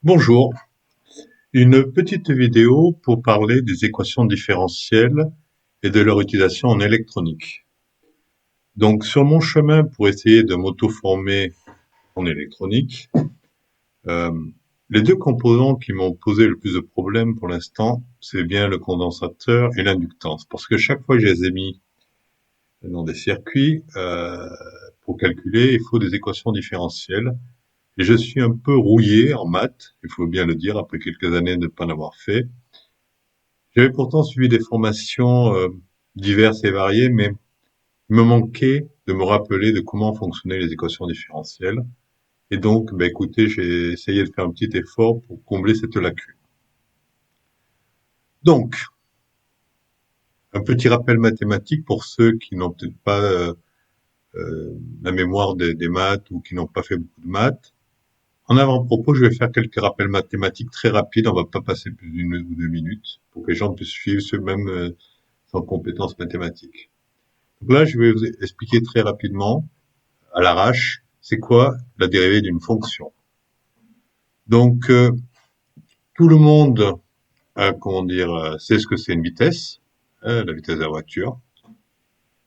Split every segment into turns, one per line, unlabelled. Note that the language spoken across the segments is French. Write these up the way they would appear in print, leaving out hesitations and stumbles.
Bonjour, une petite vidéo pour parler des équations différentielles et de leur utilisation en électronique. Donc sur mon chemin pour essayer de m'auto-former en électronique, euh, les deux composants qui m'ont posé le plus de problèmes pour l'instant, c'est bien le condensateur et l'inductance. Parce que chaque fois que je les ai mis dans des circuits, pour calculer, il faut des équations différentielles. Et je suis un peu rouillé en maths, il faut bien le dire, après quelques années de ne pas l'avoir fait. J'avais pourtant suivi des formations diverses et variées, mais il me manquait de me rappeler de comment fonctionnaient les équations différentielles. Et donc, écoutez, j'ai essayé de faire un petit effort pour combler cette lacune. Donc, un petit rappel mathématique pour ceux qui n'ont peut-être pas la mémoire des maths ou qui n'ont pas fait beaucoup de maths. En avant-propos, je vais faire quelques rappels mathématiques très rapides. On va pas passer plus d'une ou deux minutes pour que les gens puissent suivre ceux-mêmes sans compétences mathématiques. Donc là, je vais vous expliquer très rapidement, à l'arrache, c'est quoi la dérivée d'une fonction. Donc, tout le monde sait ce que c'est une vitesse, la vitesse de la voiture.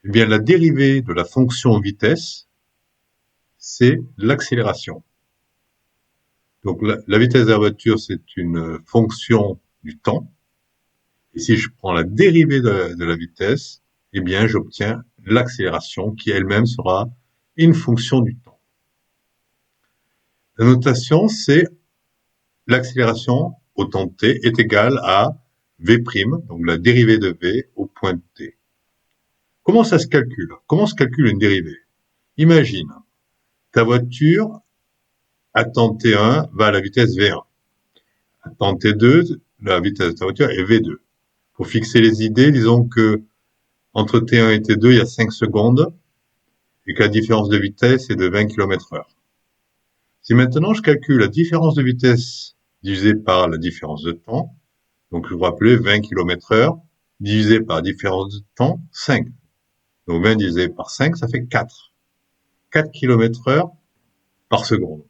Eh bien, la dérivée de la fonction vitesse, c'est l'accélération. Donc, la vitesse de la voiture, c'est une fonction du temps. Et si je prends la dérivée de la vitesse, eh bien, j'obtiens l'accélération qui elle-même sera une fonction du temps. La notation, c'est l'accélération au temps t est égale à v', donc la dérivée de v au point t. Comment ça se calcule? Comment se calcule une dérivée? Imagine, ta voiture, à temps t1, va à la vitesse v1. À temps t2, la vitesse de ta voiture est v2. Pour fixer les idées, disons que entre t1 et t2, il y a 5 secondes et que la différence de vitesse est de 20 km/h. Si maintenant je calcule la différence de vitesse divisée par la différence de temps, donc, vous vous rappelez, 20 km/h divisé par la différence de temps, 5. Donc, 20 divisé par 5, ça fait 4. 4 km/h par seconde.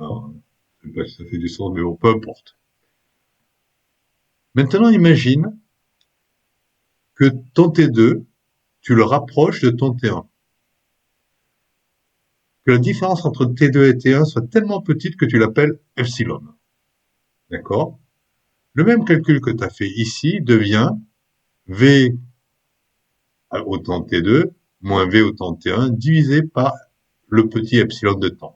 Alors, je sais pas si ça fait du sens, mais bon, peu importe. Maintenant, imagine que ton T2, tu le rapproches de ton T1. Que la différence entre T2 et T1 soit tellement petite que tu l'appelles epsilon. D'accord? Le même calcul que tu as fait ici devient V au temps T2 moins V au temps T1 divisé par le petit epsilon de temps.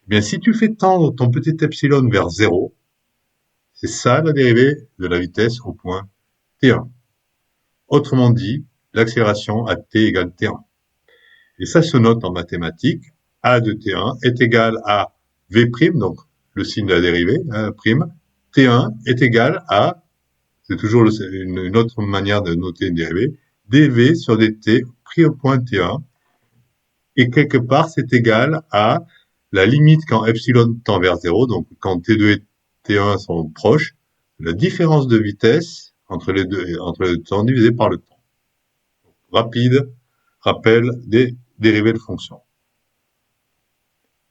Eh bien, si tu fais tendre ton petit epsilon vers 0, c'est ça la dérivée de la vitesse au point T1. Autrement dit, l'accélération à t égale T1. Et ça se note en mathématiques. A de T1 est égal à V', donc le signe de la dérivée, prime. T1 est égal à, c'est toujours une autre manière de noter une dérivée, dV sur dt pris au point T1. Et quelque part, c'est égal à la limite quand epsilon tend vers 0, donc quand T2 et T1 sont proches, la différence de vitesse entre les deux temps divisé par le temps. Rapide, rappel des dérivées de fonctions.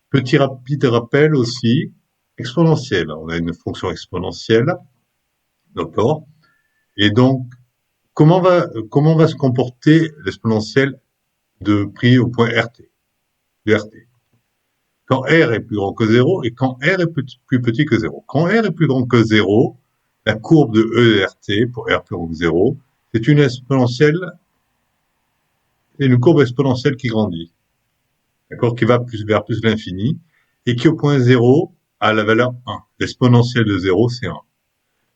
Petit rapide rappel aussi, exponentielle. On a une fonction exponentielle, d'accord? Et donc, comment va se comporter l'exponentielle de prix au point RT, de RT? Quand R est plus grand que 0 et quand R est plus petit que 0. Quand R est plus grand que 0, la courbe de E de RT, pour R plus grand que 0, c'est une exponentielle, c'est une courbe exponentielle qui grandit, d'accord, qui va vers plus l'infini, et qui au point 0 a la valeur 1. L'exponentielle de 0, c'est 1.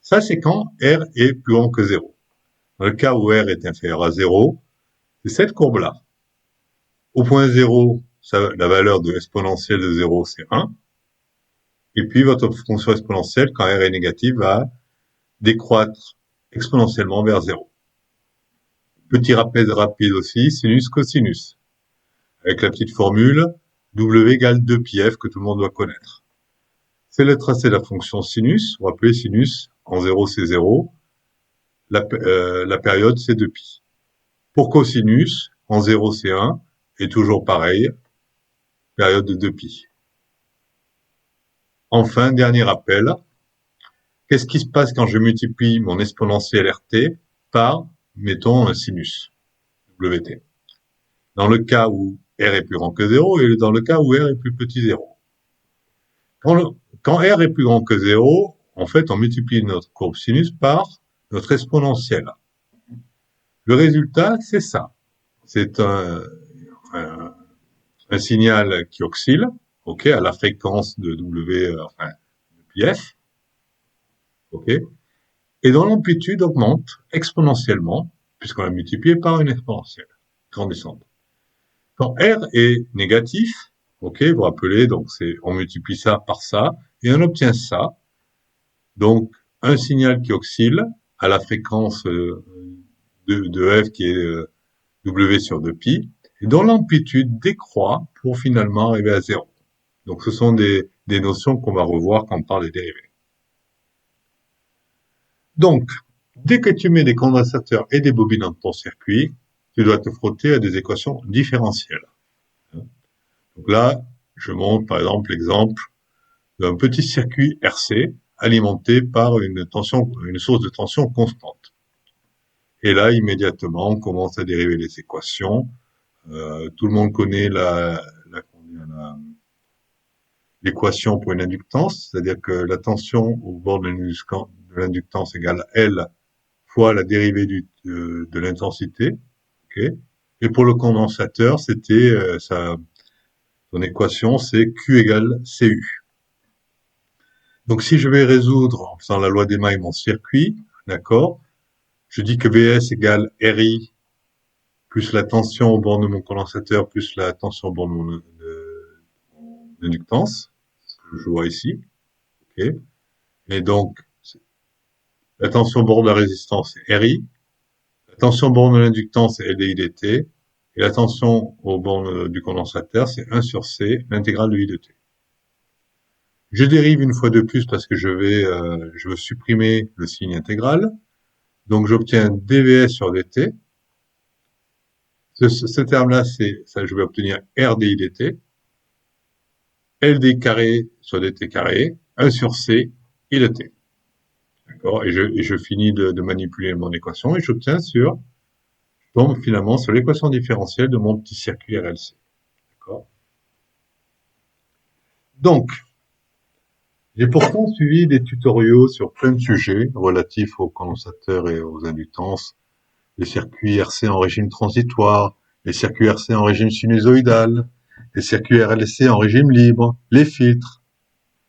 Ça, c'est quand R est plus grand que 0. Dans le cas où R est inférieur à 0, c'est cette courbe-là. Au point 0, la valeur de l'exponentielle de 0, c'est 1. Et puis, votre fonction exponentielle, quand R est négative, va décroître exponentiellement vers 0. Petit rappel rapide aussi, sinus, cosinus. Avec la petite formule W égale 2πf que tout le monde doit connaître. C'est le tracé de la fonction sinus. Vous rappelez, sinus, en 0, c'est 0. La période, c'est 2π. Pour cosinus, en 0, c'est 1. Et toujours pareil, période de 2π. Enfin, dernier rappel, qu'est-ce qui se passe quand je multiplie mon exponentielle RT par, mettons, un sinus WT? Dans le cas où R est plus grand que 0 et dans le cas où R est plus petit 0. Quand, quand R est plus grand que 0, en fait, on multiplie notre courbe sinus par notre exponentielle. Le résultat, c'est ça. C'est un, un signal qui oscille, ok, à la fréquence de W, enfin, de pi f, ok, et dont l'amplitude augmente exponentiellement, puisqu'on l'a multiplié par une exponentielle grandissante. Quand R est négatif, ok, vous vous rappelez, donc on multiplie ça par ça, et on obtient ça. Donc, un signal qui oscille à la fréquence de f qui est W sur 2pi, et dont l'amplitude décroît pour finalement arriver à 0. Donc, ce sont des notions qu'on va revoir quand on parle des dérivés. Donc, dès que tu mets des condensateurs et des bobines dans ton circuit, tu dois te frotter à des équations différentielles. Donc là, je montre par exemple l'exemple d'un petit circuit RC alimenté par une source de tension constante. Et là, immédiatement, on commence à dériver les équations. Tout le monde connaît l'équation pour une inductance, c'est-à-dire que la tension au bord de l'inductance égale L fois la dérivée de l'intensité. Okay. Et pour le condensateur, c'était son équation, c'est Q égale CU. Donc si je vais résoudre en faisant la loi d'Emaille mon circuit, d'accord, je dis que Vs égale RI plus la tension au bord de mon condensateur plus la tension au bord de mon inductance, ce que je vois ici. Okay. Et donc, la tension au bord de la résistance est RI, la tension au bord de l'inductance c'est LDI dt, et la tension au bord du condensateur c'est 1 sur C, l'intégrale de I de t. Je dérive une fois de plus parce que je veux supprimer le signe intégral. Donc j'obtiens dvs sur dt. Ce terme-là, je vais obtenir RDI dt. LD carré sur dt carré, 1 sur C, I de t. D'accord, et je finis de manipuler mon équation et je tombe finalement sur l'équation différentielle de mon petit circuit RLC. D'accord. Donc, j'ai pourtant suivi des tutoriaux sur plein de sujets relatifs aux condensateurs et aux inductances, les circuits RC en régime transitoire, les circuits RC en régime sinusoïdal, les circuits RLC en régime libre, les filtres.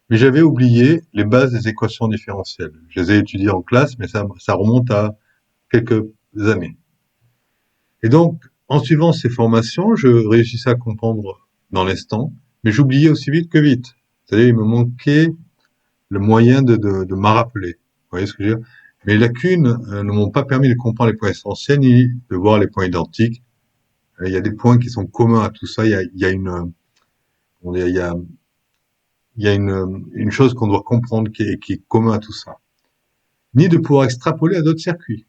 Mais j'avais oublié les bases des équations différentielles. Je les ai étudiées en classe, mais ça remonte à quelques années. Et donc, en suivant ces formations, je réussissais à comprendre dans l'instant, mais j'oubliais aussi vite que vite. C'est-à-dire, il me manquait le moyen de m'en rappeler. Vous voyez ce que je veux dire? Mes lacunes ne m'ont pas permis de comprendre les points essentiels ni de voir les points identiques. Il y a des points qui sont communs à tout ça. Il y a une chose qu'on doit comprendre qui est commun à tout ça. Ni de pouvoir extrapoler à d'autres circuits.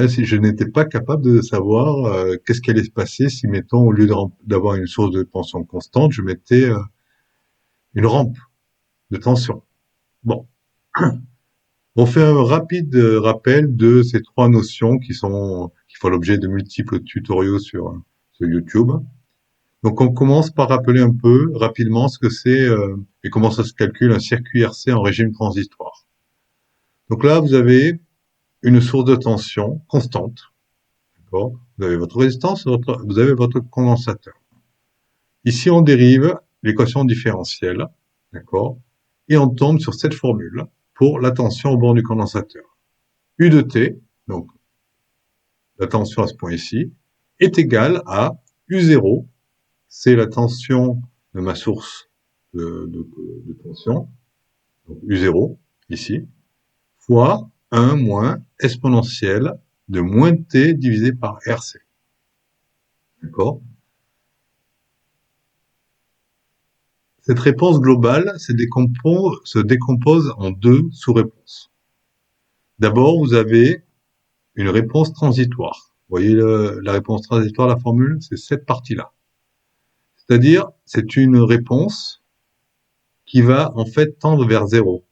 Si je n'étais pas capable de savoir qu'est-ce qui allait se passer si, mettons, au lieu d'avoir une source de tension constante, je mettais une rampe de tension. Bon. On fait un rapide rappel de ces trois notions qui font l'objet de multiples tutoriaux sur YouTube. Donc on commence par rappeler un peu rapidement ce que c'est et comment ça se calcule un circuit RC en régime transitoire. Donc là, vous avez une source de tension constante. D'accord ? Vous avez votre résistance, vous avez votre condensateur. Ici, on dérive l'équation différentielle, d'accord ? Et on tombe sur cette formule pour la tension au bord du condensateur. U de t, donc la tension à ce point ici, est égale à U0, c'est la tension de ma source de tension, donc U0, ici, fois 1 moins exponentielle de moins t divisé par RC. D'accord ? Cette réponse globale se décompose en deux sous-réponses. D'abord, vous avez une réponse transitoire. Vous voyez la réponse transitoire, la formule, c'est cette partie-là. C'est-à-dire, c'est une réponse qui va en fait tendre vers zéro.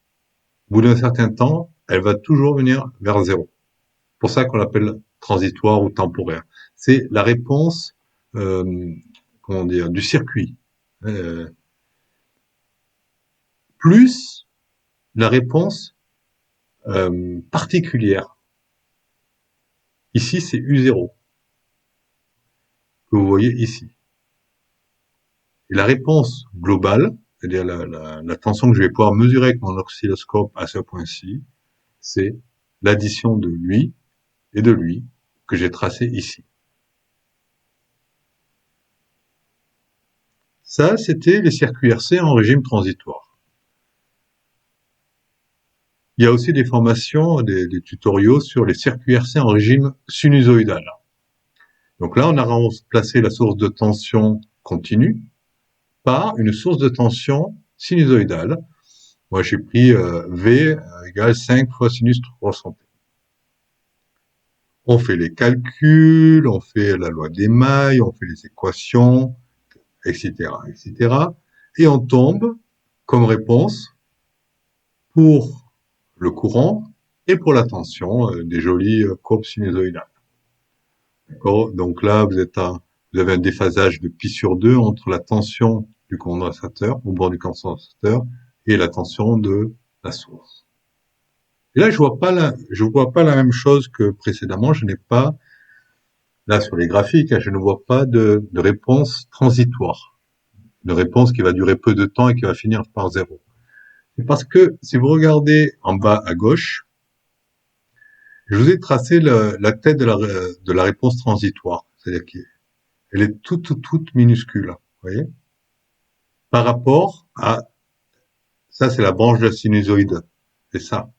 Au bout d'un certain temps, elle va toujours venir vers zéro. C'est pour ça qu'on l'appelle transitoire ou temporaire. C'est la réponse, comment dire, du circuit. Euh, plus la réponse particulière. Ici, c'est U0, que vous voyez ici. Et la réponse globale, c'est-à-dire la tension que je vais pouvoir mesurer avec mon oscilloscope à ce point-ci, c'est l'addition de lui et de lui que j'ai tracé ici. Ça, c'était les circuits RC en régime transitoire. Il y a aussi des formations, des tutoriaux sur les circuits RC en régime sinusoïdal. Donc là, on a remplacé la source de tension continue par une source de tension sinusoïdale. Moi, j'ai pris V égale 5 fois sinus 360. On fait les calculs, on fait la loi des mailles, on fait les équations, etc., etc. Et on tombe comme réponse pour le courant et pour la tension des jolies courbes sinusoïdales. D'accord. Donc là, vous avez un déphasage de pi sur 2 entre la tension du condensateur, au bord du condensateur, et la tension de la source. Et là, je vois pas la même chose que précédemment. Je n'ai pas, là, sur les graphiques, je ne vois pas de réponse transitoire. Une réponse qui va durer peu de temps et qui va finir par zéro. C'est parce que, si vous regardez en bas à gauche, je vous ai tracé la tête de la réponse transitoire. C'est-à-dire qu'elle est toute minuscule. Vous voyez? Par rapport à, ça, c'est la branche de la sinusoïde. C'est ça.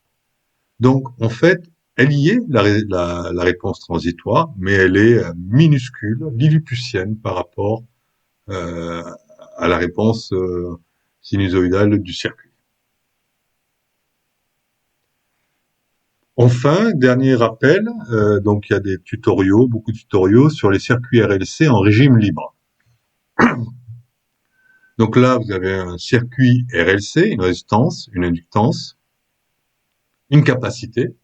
Donc, en fait, elle y est, la réponse transitoire, mais elle est minuscule, lilliputienne par rapport euh, à la réponse sinusoïdale du circuit. Enfin, dernier rappel, donc il y a des tutoriaux, beaucoup de tutoriaux sur les circuits RLC en régime libre. Donc là, vous avez un circuit RLC, une résistance, une inductance, une capacité.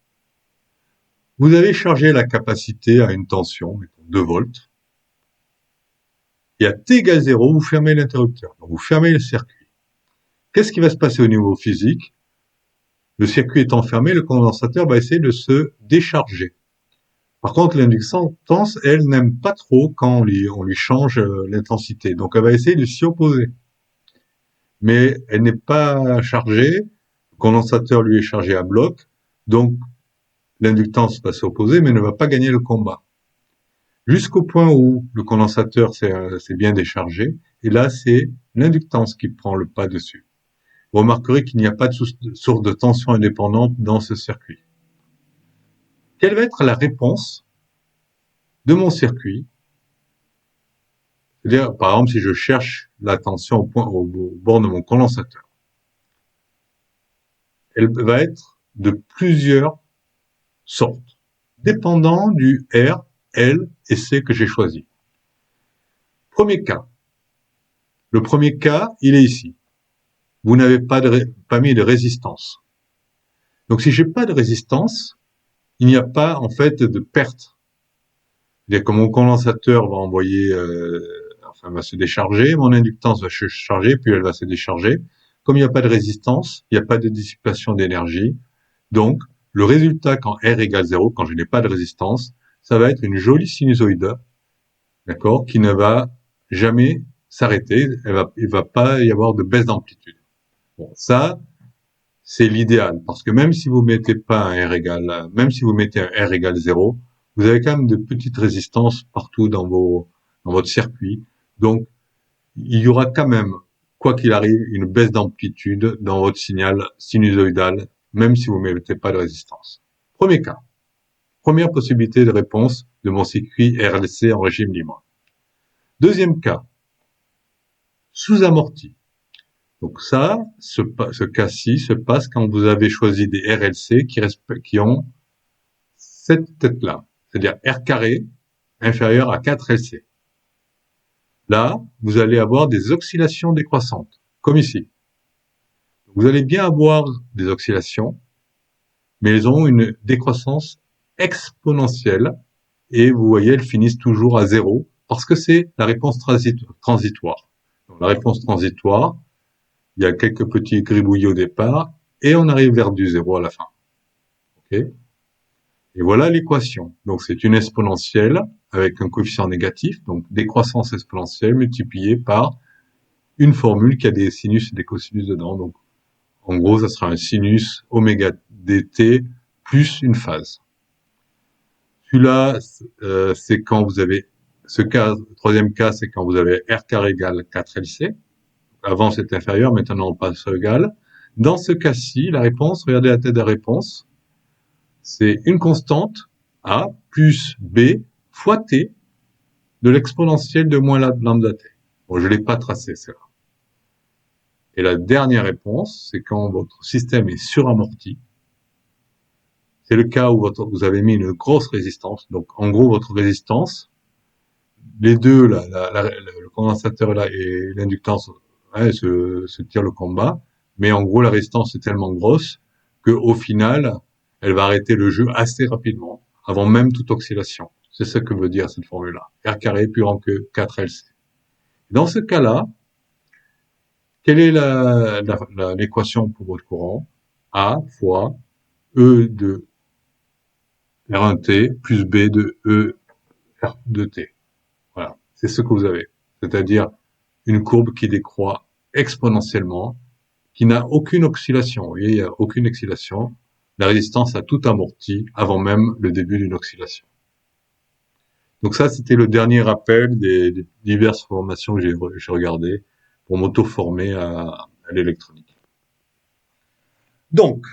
Vous avez chargé la capacité à une tension, mettons 2 volts. Et à t égale 0, vous fermez l'interrupteur. Donc vous fermez le circuit. Qu'est-ce qui va se passer au niveau physique? Le circuit étant fermé, le condensateur va essayer de se décharger. Par contre, l'inductance, elle, n'aime pas trop quand on lui change l'intensité. Donc elle va essayer de s'y opposer. Mais elle n'est pas chargée. Le condensateur, lui, est chargé à bloc. Donc l'inductance va s'opposer, mais ne va pas gagner le combat. Jusqu'au point où le condensateur s'est bien déchargé, et là, c'est l'inductance qui prend le pas dessus. Vous remarquerez qu'il n'y a pas de source de tension indépendante dans ce circuit. Quelle va être la réponse de mon circuit? C'est-à-dire, par exemple, si je cherche la tension au bord de mon condensateur, elle va être de plusieurs sortes, dépendant du R, L et C que j'ai choisi. Premier cas. Le premier cas, il est ici. Vous n'avez pas mis de résistance. Donc, si j'ai pas de résistance, il n'y a pas, en fait, de perte. C'est-à-dire que mon condensateur va envoyer, va se décharger, mon inductance va se charger, puis elle va se décharger. Comme il n'y a pas de résistance, il n'y a pas de dissipation d'énergie. Donc, le résultat quand R égale 0, quand je n'ai pas de résistance, ça va être une jolie sinusoïde, d'accord, qui ne va jamais s'arrêter. Il va pas y avoir de baisse d'amplitude. Bon, ça, c'est l'idéal, parce que même si vous mettez pas un R égale, même si vous mettez un R égale 0, vous avez quand même de petites résistances partout dans votre circuit. Donc, il y aura quand même, quoi qu'il arrive, une baisse d'amplitude dans votre signal sinusoïdal, même si vous ne mettez pas de résistance. Premier cas. Première possibilité de réponse de mon circuit RLC en régime libre. Deuxième cas. Sous-amorti. Donc ça, ce cas-ci se passe quand vous avez choisi des RLC qui ont cette tête-là. C'est-à-dire R carré inférieur à 4 LC. Là, vous allez avoir des oscillations décroissantes, comme ici. Vous allez bien avoir des oscillations, mais elles ont une décroissance exponentielle et vous voyez, elles finissent toujours à zéro parce que c'est la réponse transitoire. Donc, la réponse transitoire, il y a quelques petits gribouillis au départ et on arrive vers du zéro à la fin. Okay, et voilà l'équation. Donc c'est une exponentielle avec un coefficient négatif, donc décroissance exponentielle multipliée par une formule qui a des sinus et des cosinus dedans. Donc en gros, ça sera un sinus oméga dt plus une phase. Celui-là, c'est quand vous avez ce cas, le troisième cas, c'est quand vous avez r carré égale 4lc. Avant, c'est inférieur, maintenant, on passe au égal. Dans ce cas-ci, la réponse, regardez la tête de la réponse, c'est une constante, a, plus b, fois t, de l'exponentielle de moins lambda t. Bon, je l'ai pas tracé, celle-là. Et la dernière réponse, c'est quand votre système est suramorti. C'est le cas où vous avez mis une grosse résistance. Donc, en gros, votre résistance, les deux, le condensateur là et l'inductance, ouais, se tirent le combat. Mais en gros, la résistance est tellement grosse qu'au final, elle va arrêter le jeu assez rapidement, avant même toute oscillation. C'est ce que veut dire cette formule-là. R carré plus grand que 4LC. Dans ce cas-là, quelle est l'équation pour votre courant? A fois E de R1T plus B de E R2T. Voilà. C'est ce que vous avez. C'est-à-dire une courbe qui décroît exponentiellement, qui n'a aucune oscillation. Vous voyez, il n'y a aucune oscillation. La résistance a tout amorti avant même le début d'une oscillation. Donc ça, c'était le dernier rappel des diverses formations que j'ai regardées pour m'auto-former à l'électronique. Donc,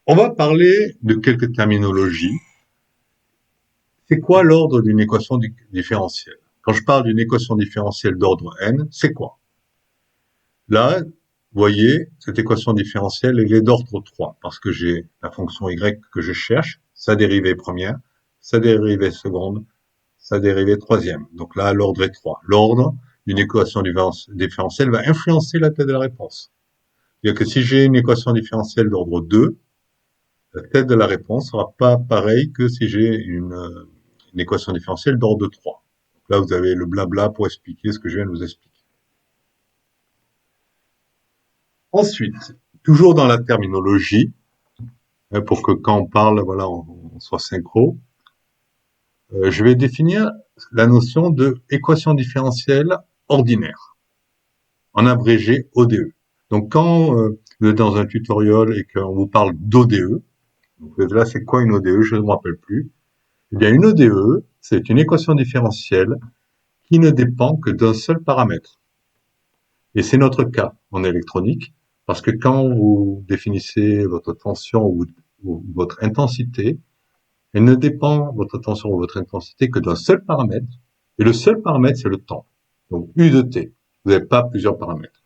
on va parler de quelques terminologies. C'est quoi l'ordre d'une équation différentielle? Quand je parle d'une équation différentielle d'ordre n, c'est quoi? Là, vous voyez, cette équation différentielle, elle est d'ordre 3, parce que j'ai la fonction y que je cherche, sa dérivée première, sa dérivée seconde, sa dérivée troisième. Donc là, l'ordre est 3. L'ordre d'une équation différentielle va influencer la tête de la réponse. C'est-à-dire que si j'ai une équation différentielle d'ordre 2, la tête de la réponse sera pas pareille que si j'ai une équation différentielle d'ordre 3. Donc là, vous avez le blabla pour expliquer ce que je viens de vous expliquer. Ensuite, toujours dans la terminologie, pour que quand on parle, voilà, on soit synchro, je vais définir la notion de équation différentielle ordinaire, en abrégé ODE. Donc quand vous êtes dans un tutoriel et qu'on vous parle d'ODE, donc là c'est quoi une ODE? Je ne me rappelle plus. Eh bien une ODE, c'est une équation différentielle qui ne dépend que d'un seul paramètre. Et c'est notre cas en électronique, parce que quand vous définissez votre tension ou votre intensité, elle ne dépend, votre tension ou votre intensité, que d'un seul paramètre. Et le seul paramètre, c'est le temps. Donc, U de T. Vous n'avez pas plusieurs paramètres.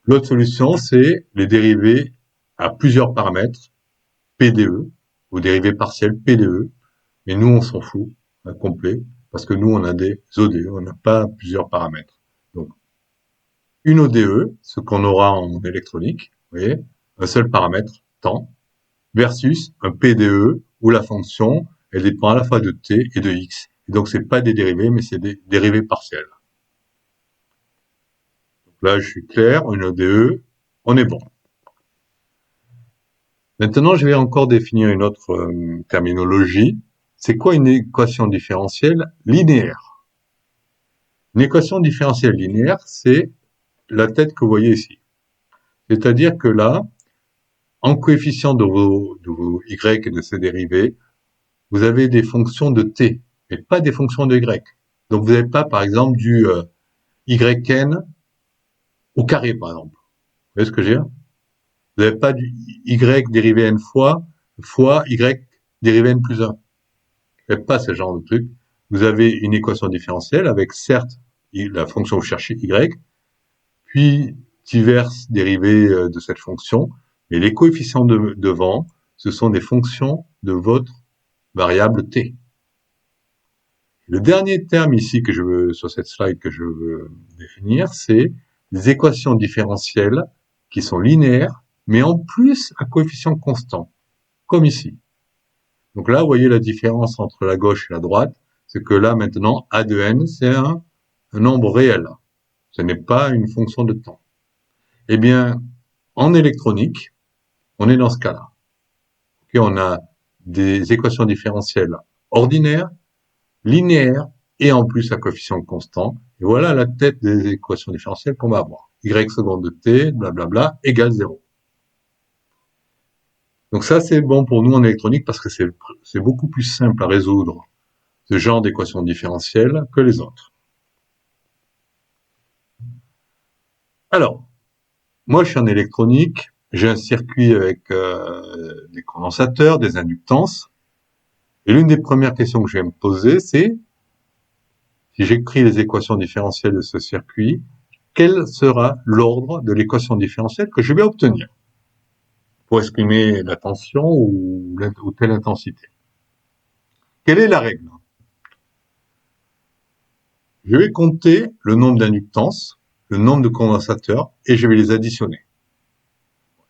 L'autre solution, c'est les dérivés à plusieurs paramètres, PDE, ou dérivés partiels, PDE. Mais nous, on s'en fout, complet, parce que nous, on a des ODE, on n'a pas plusieurs paramètres. Donc, une ODE, ce qu'on aura en électronique, vous voyez, un seul paramètre, temps, versus un PDE où la fonction, elle dépend à la fois de t et de x. Et donc, c'est pas des dérivés, mais c'est des dérivés partiels. Donc là, je suis clair, une ODE, on est bon. Maintenant, je vais encore définir une autre terminologie. C'est quoi une équation différentielle linéaire? Une équation différentielle linéaire, c'est la tête que vous voyez ici. C'est-à-dire que là, en coefficient de vos y et de ces dérivés, vous avez des fonctions de t, mais pas des fonctions de y. Donc vous n'avez pas, par exemple, du yn au carré, par exemple. Vous voyez ce que je veux dire? Vous n'avez pas du y dérivé n fois y dérivé n plus 1. Vous n'avez pas ce genre de truc. Vous avez une équation différentielle avec, certes, la fonction que vous cherchez y, puis diverses dérivées de cette fonction, mais les coefficients devant, ce sont des fonctions de votre variable t. Le dernier terme ici que je veux, sur cette slide que je veux définir, c'est des équations différentielles qui sont linéaires, mais en plus à coefficient constant, comme ici. Donc là, vous voyez la différence entre la gauche et la droite, c'est que là, maintenant, A de n, c'est un nombre réel. Ce n'est pas une fonction de temps. Eh bien, en électronique, on est dans ce cas-là. Okay, on a des équations différentielles ordinaires, linéaires, et en plus à coefficient constant. Et voilà la tête des équations différentielles qu'on va avoir. Y seconde de t, blablabla, égale 0. Donc ça, c'est bon pour nous en électronique parce que c'est beaucoup plus simple à résoudre ce genre d'équations différentielles que les autres. Alors, moi, je suis en électronique, j'ai un circuit avec des condensateurs, des inductances, et l'une des premières questions que je vais me poser, c'est, si j'écris les équations différentielles de ce circuit, quel sera l'ordre de l'équation différentielle que je vais obtenir pour exprimer la tension ou telle intensité. Quelle est la règle? Je vais compter le nombre d'inductances, le nombre de condensateurs, et je vais les additionner.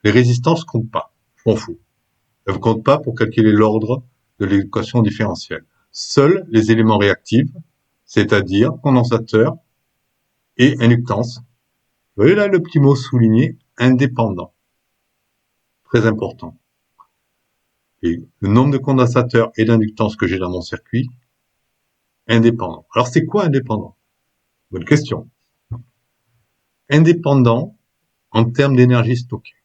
Les résistances comptent pas, je m'en fous. Elles ne comptent pas pour calculer l'ordre de l'équation différentielle. Seuls les éléments réactifs, c'est-à-dire condensateurs et inductance. Vous voyez là le petit mot souligné, indépendant. Très important. Et le nombre de condensateurs et d'inductances que j'ai dans mon circuit, indépendant. Alors c'est quoi indépendant? Bonne question. Indépendant en termes d'énergie stockée.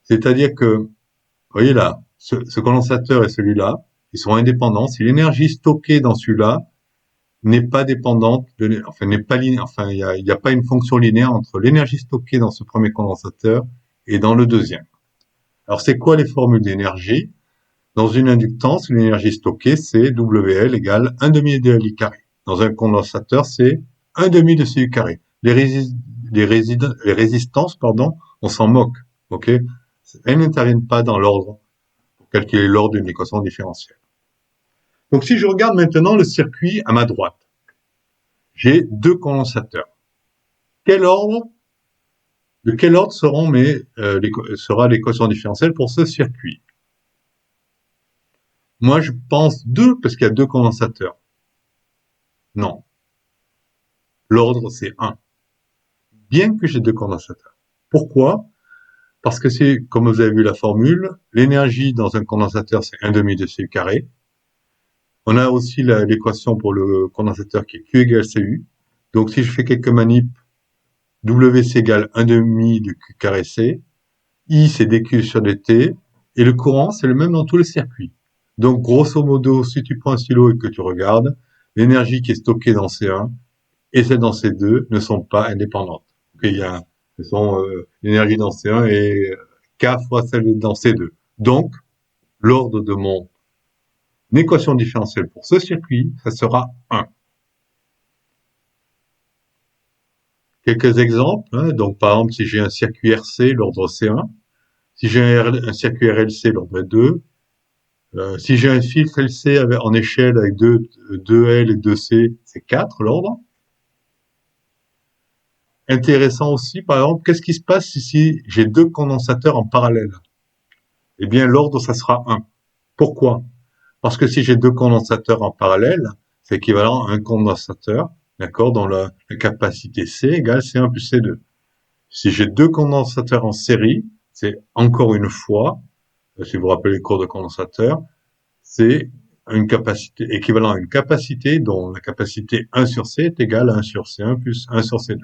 C'est-à-dire que, vous voyez là, ce condensateur et celui-là, ils sont indépendants. Si l'énergie stockée dans celui-là n'est pas dépendante, n'est pas linéaire, il n'y a pas une fonction linéaire entre l'énergie stockée dans ce premier condensateur et dans le deuxième. Alors c'est quoi les formules d'énergie? Dans une inductance, l'énergie stockée, c'est WL égale 1 demi de Li carré. Dans un condensateur, c'est 1 demi de Cu carré. Les résistances, on s'en moque, ok? Elles n'interviennent pas dans l'ordre pour calculer l'ordre d'une équation différentielle. Donc si je regarde maintenant le circuit à ma droite, j'ai deux condensateurs. De quel ordre sera l'équation différentielle pour ce circuit? Moi, je pense 2 parce qu'il y a deux condensateurs. Non. L'ordre, c'est 1. Bien que j'ai deux condensateurs. Pourquoi? Parce que c'est, comme vous avez vu la formule, l'énergie dans un condensateur, c'est 1 demi de Cu carré. On a aussi l'équation pour le condensateur qui est Q égale Cu. Donc, si je fais quelques manips, WC égale 1 demi de Q carré C. I, c'est dQ sur dt. Et le courant, c'est le même dans tous les circuits. Donc, grosso modo, si tu prends un stylo et que tu regardes, l'énergie qui est stockée dans C1 et celle dans C2 ne sont pas indépendantes. L'énergie dans C1 est K fois celle dans C2. Donc, l'ordre de mon équation différentielle pour ce circuit, ça sera 1. Quelques exemples. Donc, par exemple, si j'ai un circuit RC, l'ordre C1. Si j'ai un circuit RLC, l'ordre est 2. Si j'ai un filtre LC en échelle avec 2L et 2C, c'est 4 l'ordre. Intéressant aussi, par exemple, qu'est-ce qui se passe si j'ai deux condensateurs en parallèle? Eh bien, l'ordre, ça sera 1. Pourquoi? Parce que si j'ai deux condensateurs en parallèle, c'est équivalent à un condensateur, d'accord, dont la capacité C égale C1 plus C2. Si j'ai deux condensateurs en série, c'est encore une fois, si vous vous rappelez les cours de condensateur, c'est une capacité équivalent à une capacité dont la capacité 1 sur C est égale à 1 sur C1 plus 1 sur C2.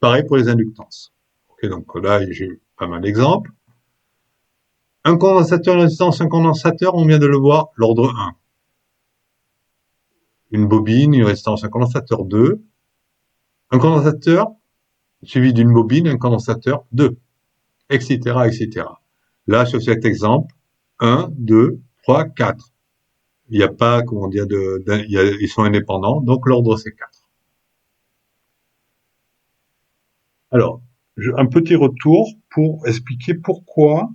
Pareil pour les inductances. Ok, donc là, j'ai pas mal d'exemples. Un condensateur, une résistance, un condensateur, on vient de le voir, l'ordre 1. Une bobine, une résistance, un condensateur 2. Un condensateur suivi d'une bobine, un condensateur 2, etc., etc. Là, sur cet exemple, 1, 2, 3, 4. Il n'y a pas, comment dire, ils sont indépendants, donc l'ordre c'est 4. Alors, un petit retour pour expliquer pourquoi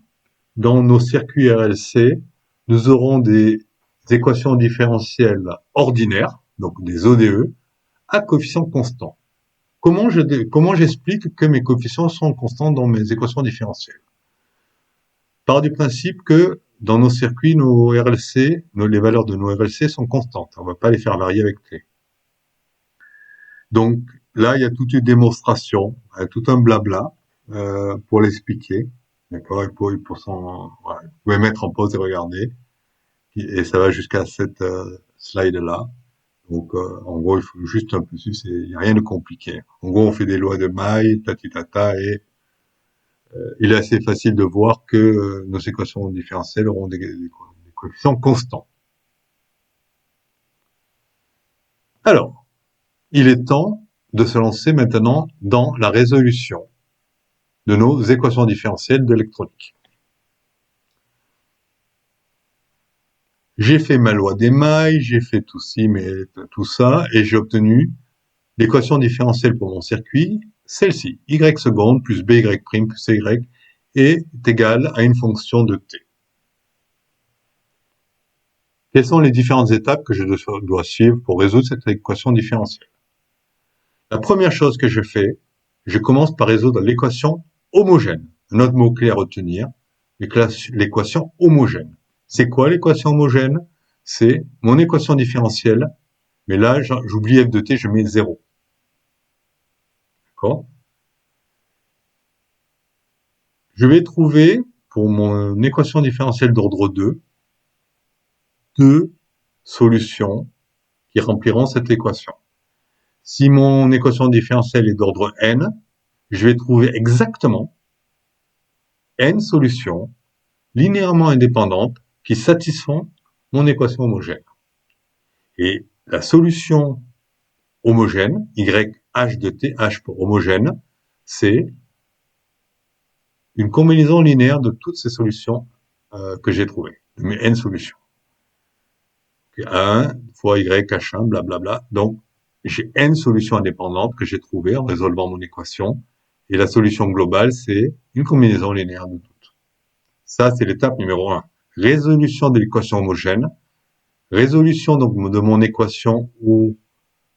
dans nos circuits RLC, nous aurons des équations différentielles ordinaires, donc des ODE, à coefficient constant. Comment j'explique que mes coefficients sont constants dans mes équations différentielles? Part du principe que dans nos circuits, nos RLC, les valeurs de nos RLC sont constantes. On ne va pas les faire varier avec t. Donc là, il y a toute une démonstration, tout un blabla pour l'expliquer. D'accord. Voilà. Vous pouvez mettre en pause et regarder. Et ça va jusqu'à cette slide-là. Donc, en gros, il faut juste un peu suivre. Il n'y a rien de compliqué. En gros, on fait des lois de Maille, tatitata, et il est assez facile de voir que nos équations différentielles auront des coefficients constants. Alors, il est temps de se lancer maintenant dans la résolution de nos équations différentielles d'électronique. J'ai fait ma loi des mailles, j'ai fait tout ça, et j'ai obtenu l'équation différentielle pour mon circuit, celle-ci, y seconde plus by' plus cy, est égale à une fonction de t. Quelles sont les différentes étapes que je dois suivre pour résoudre cette équation différentielle? La première chose que je fais, je commence par résoudre l'équation homogène. Un autre mot-clé à retenir, l'équation homogène. C'est quoi l'équation homogène? C'est mon équation différentielle, mais là, j'oublie f de t, je mets 0. D'accord? Je vais trouver, pour mon équation différentielle d'ordre 2, deux solutions qui rempliront cette équation. Si mon équation différentielle est d'ordre n, je vais trouver exactement n solutions linéairement indépendantes qui satisfont mon équation homogène. Et la solution homogène, h de t, h pour homogène, c'est une combinaison linéaire de toutes ces solutions que j'ai trouvées, de mes n solutions. 1 fois y, h1, blablabla. Donc, j'ai n solutions indépendantes que j'ai trouvées en résolvant mon équation. Et la solution globale, c'est une combinaison linéaire de toutes. Ça, c'est l'étape numéro 1. Résolution de l'équation homogène. Résolution donc de mon équation où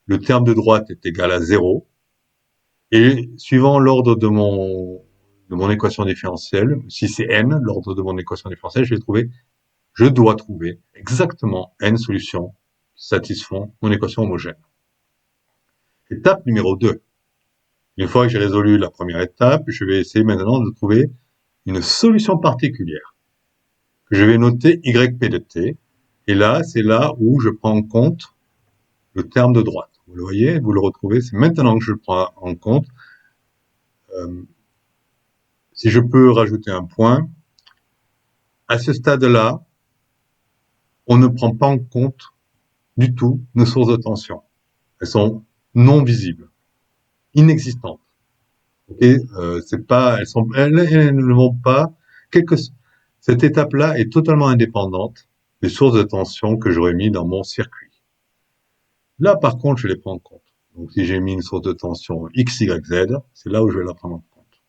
le terme de droite est égal à 0. Et suivant l'ordre de mon équation différentielle, si c'est n, l'ordre de mon équation différentielle, je dois trouver exactement n solutions qui satisfont mon équation homogène. Étape numéro 2. Une fois que j'ai résolu la première étape, je vais essayer maintenant de trouver une solution particulière que je vais noter yp de t. Et là, c'est là où je prends en compte le terme de droite. Vous le voyez, vous le retrouvez, c'est maintenant que je le prends en compte. Si je peux rajouter un point, à ce stade-là, on ne prend pas en compte du tout nos sources de tension. Elles sont non visibles, inexistantes. Okay, elles ne vont pas. Cette étape-là est totalement indépendante des sources de tension que j'aurais mis dans mon circuit. Là, par contre, je les prends en compte. Donc, si j'ai mis une source de tension X, Y, Z, c'est là où je vais la prendre en compte.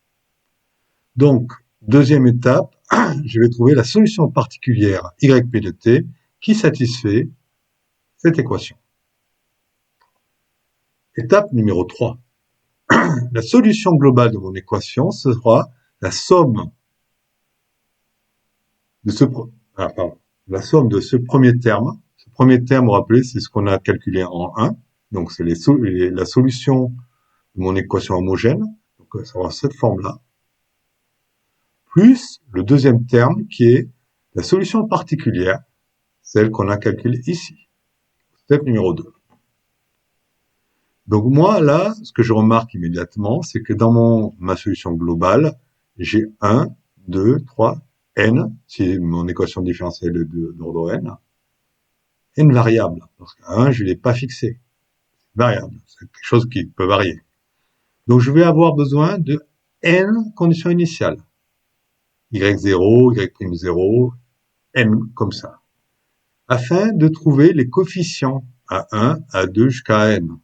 Donc, deuxième étape, je vais trouver la solution particulière Yp de t qui satisfait cette équation. Étape numéro 3. La solution globale de mon équation sera la somme de la somme de ce premier terme. Ce premier terme, vous vous rappelez, c'est ce qu'on a calculé en 1. Donc, c'est la solution de mon équation homogène. Donc, ça aura cette forme-là. Plus le deuxième terme qui est la solution particulière, celle qu'on a calculée ici. Step numéro 2. Donc moi, là, ce que je remarque immédiatement, c'est que dans ma solution globale, j'ai 1, 2, 3, n, si mon équation différentielle est d'ordre n variables. Parce que 1, je ne l'ai pas fixé. Variable, c'est quelque chose qui peut varier. Donc je vais avoir besoin de n conditions initiales. y0, y'0, n comme ça. Afin de trouver les coefficients à 1, à 2 jusqu'à n,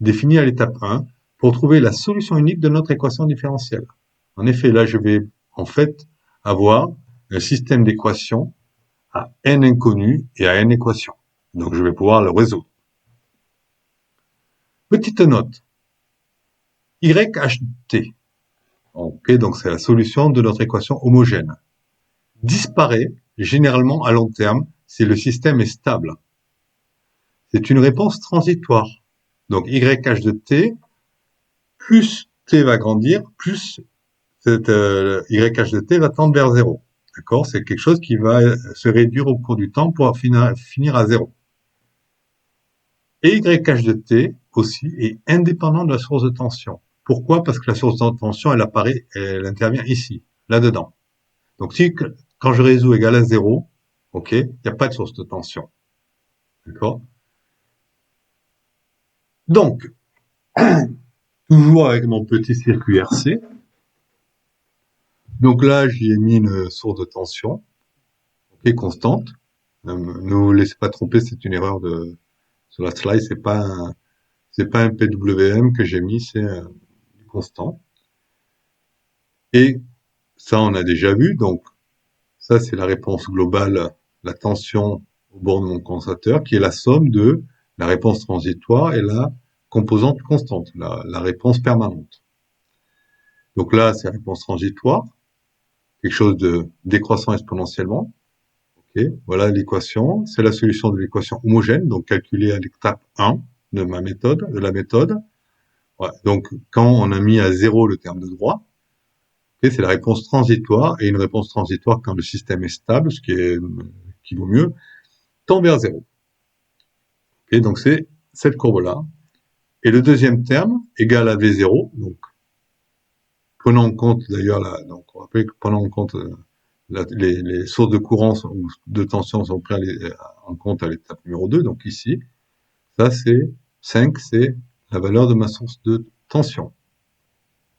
définis à l'étape 1, pour trouver la solution unique de notre équation différentielle. En effet, là, je vais en fait avoir un système d'équations à n inconnus et à n équations. Donc, je vais pouvoir le résoudre. Petite note. YHT, ok, donc c'est la solution de notre équation homogène, disparaît généralement à long terme si le système est stable. C'est une réponse transitoire. Donc YH de t, plus t va grandir, plus cette YH de t va tendre vers 0. D'accord? C'est quelque chose qui va se réduire au cours du temps pour finir à 0. Et YH de t aussi est indépendant de la source de tension. Pourquoi? Parce que la source de tension, elle intervient ici, là-dedans. Donc si, quand je résous égal à 0, ok, il n'y a pas de source de tension. D'accord? Donc, toujours avec mon petit circuit RC, donc là, j'y ai mis une source de tension, ok, constante. Ne vous laissez pas tromper, c'est une erreur sur la slide, c'est pas un PWM que j'ai mis, c'est du constant. Et ça, on a déjà vu, donc ça, c'est la réponse globale, la tension au bord de mon condensateur, qui est la somme de la réponse transitoire et la composante constante, la réponse permanente. Donc là, c'est la réponse transitoire, quelque chose de décroissant exponentiellement. Okay, voilà l'équation. C'est la solution de l'équation homogène, donc calculée à l'étape 1 de la méthode. Ouais, donc, quand on a mis à 0 le terme de droit, okay, c'est la réponse transitoire, et une réponse transitoire quand le système est stable, qui vaut mieux, tend vers 0. Okay, donc c'est cette courbe-là. Et le deuxième terme, égal à V0, donc, prenons en compte d'ailleurs, donc, on rappelle que prenons en compte les sources de courant ou de tension sont prises en compte à l'étape numéro 2, donc ici, ça c'est 5, c'est la valeur de ma source de tension.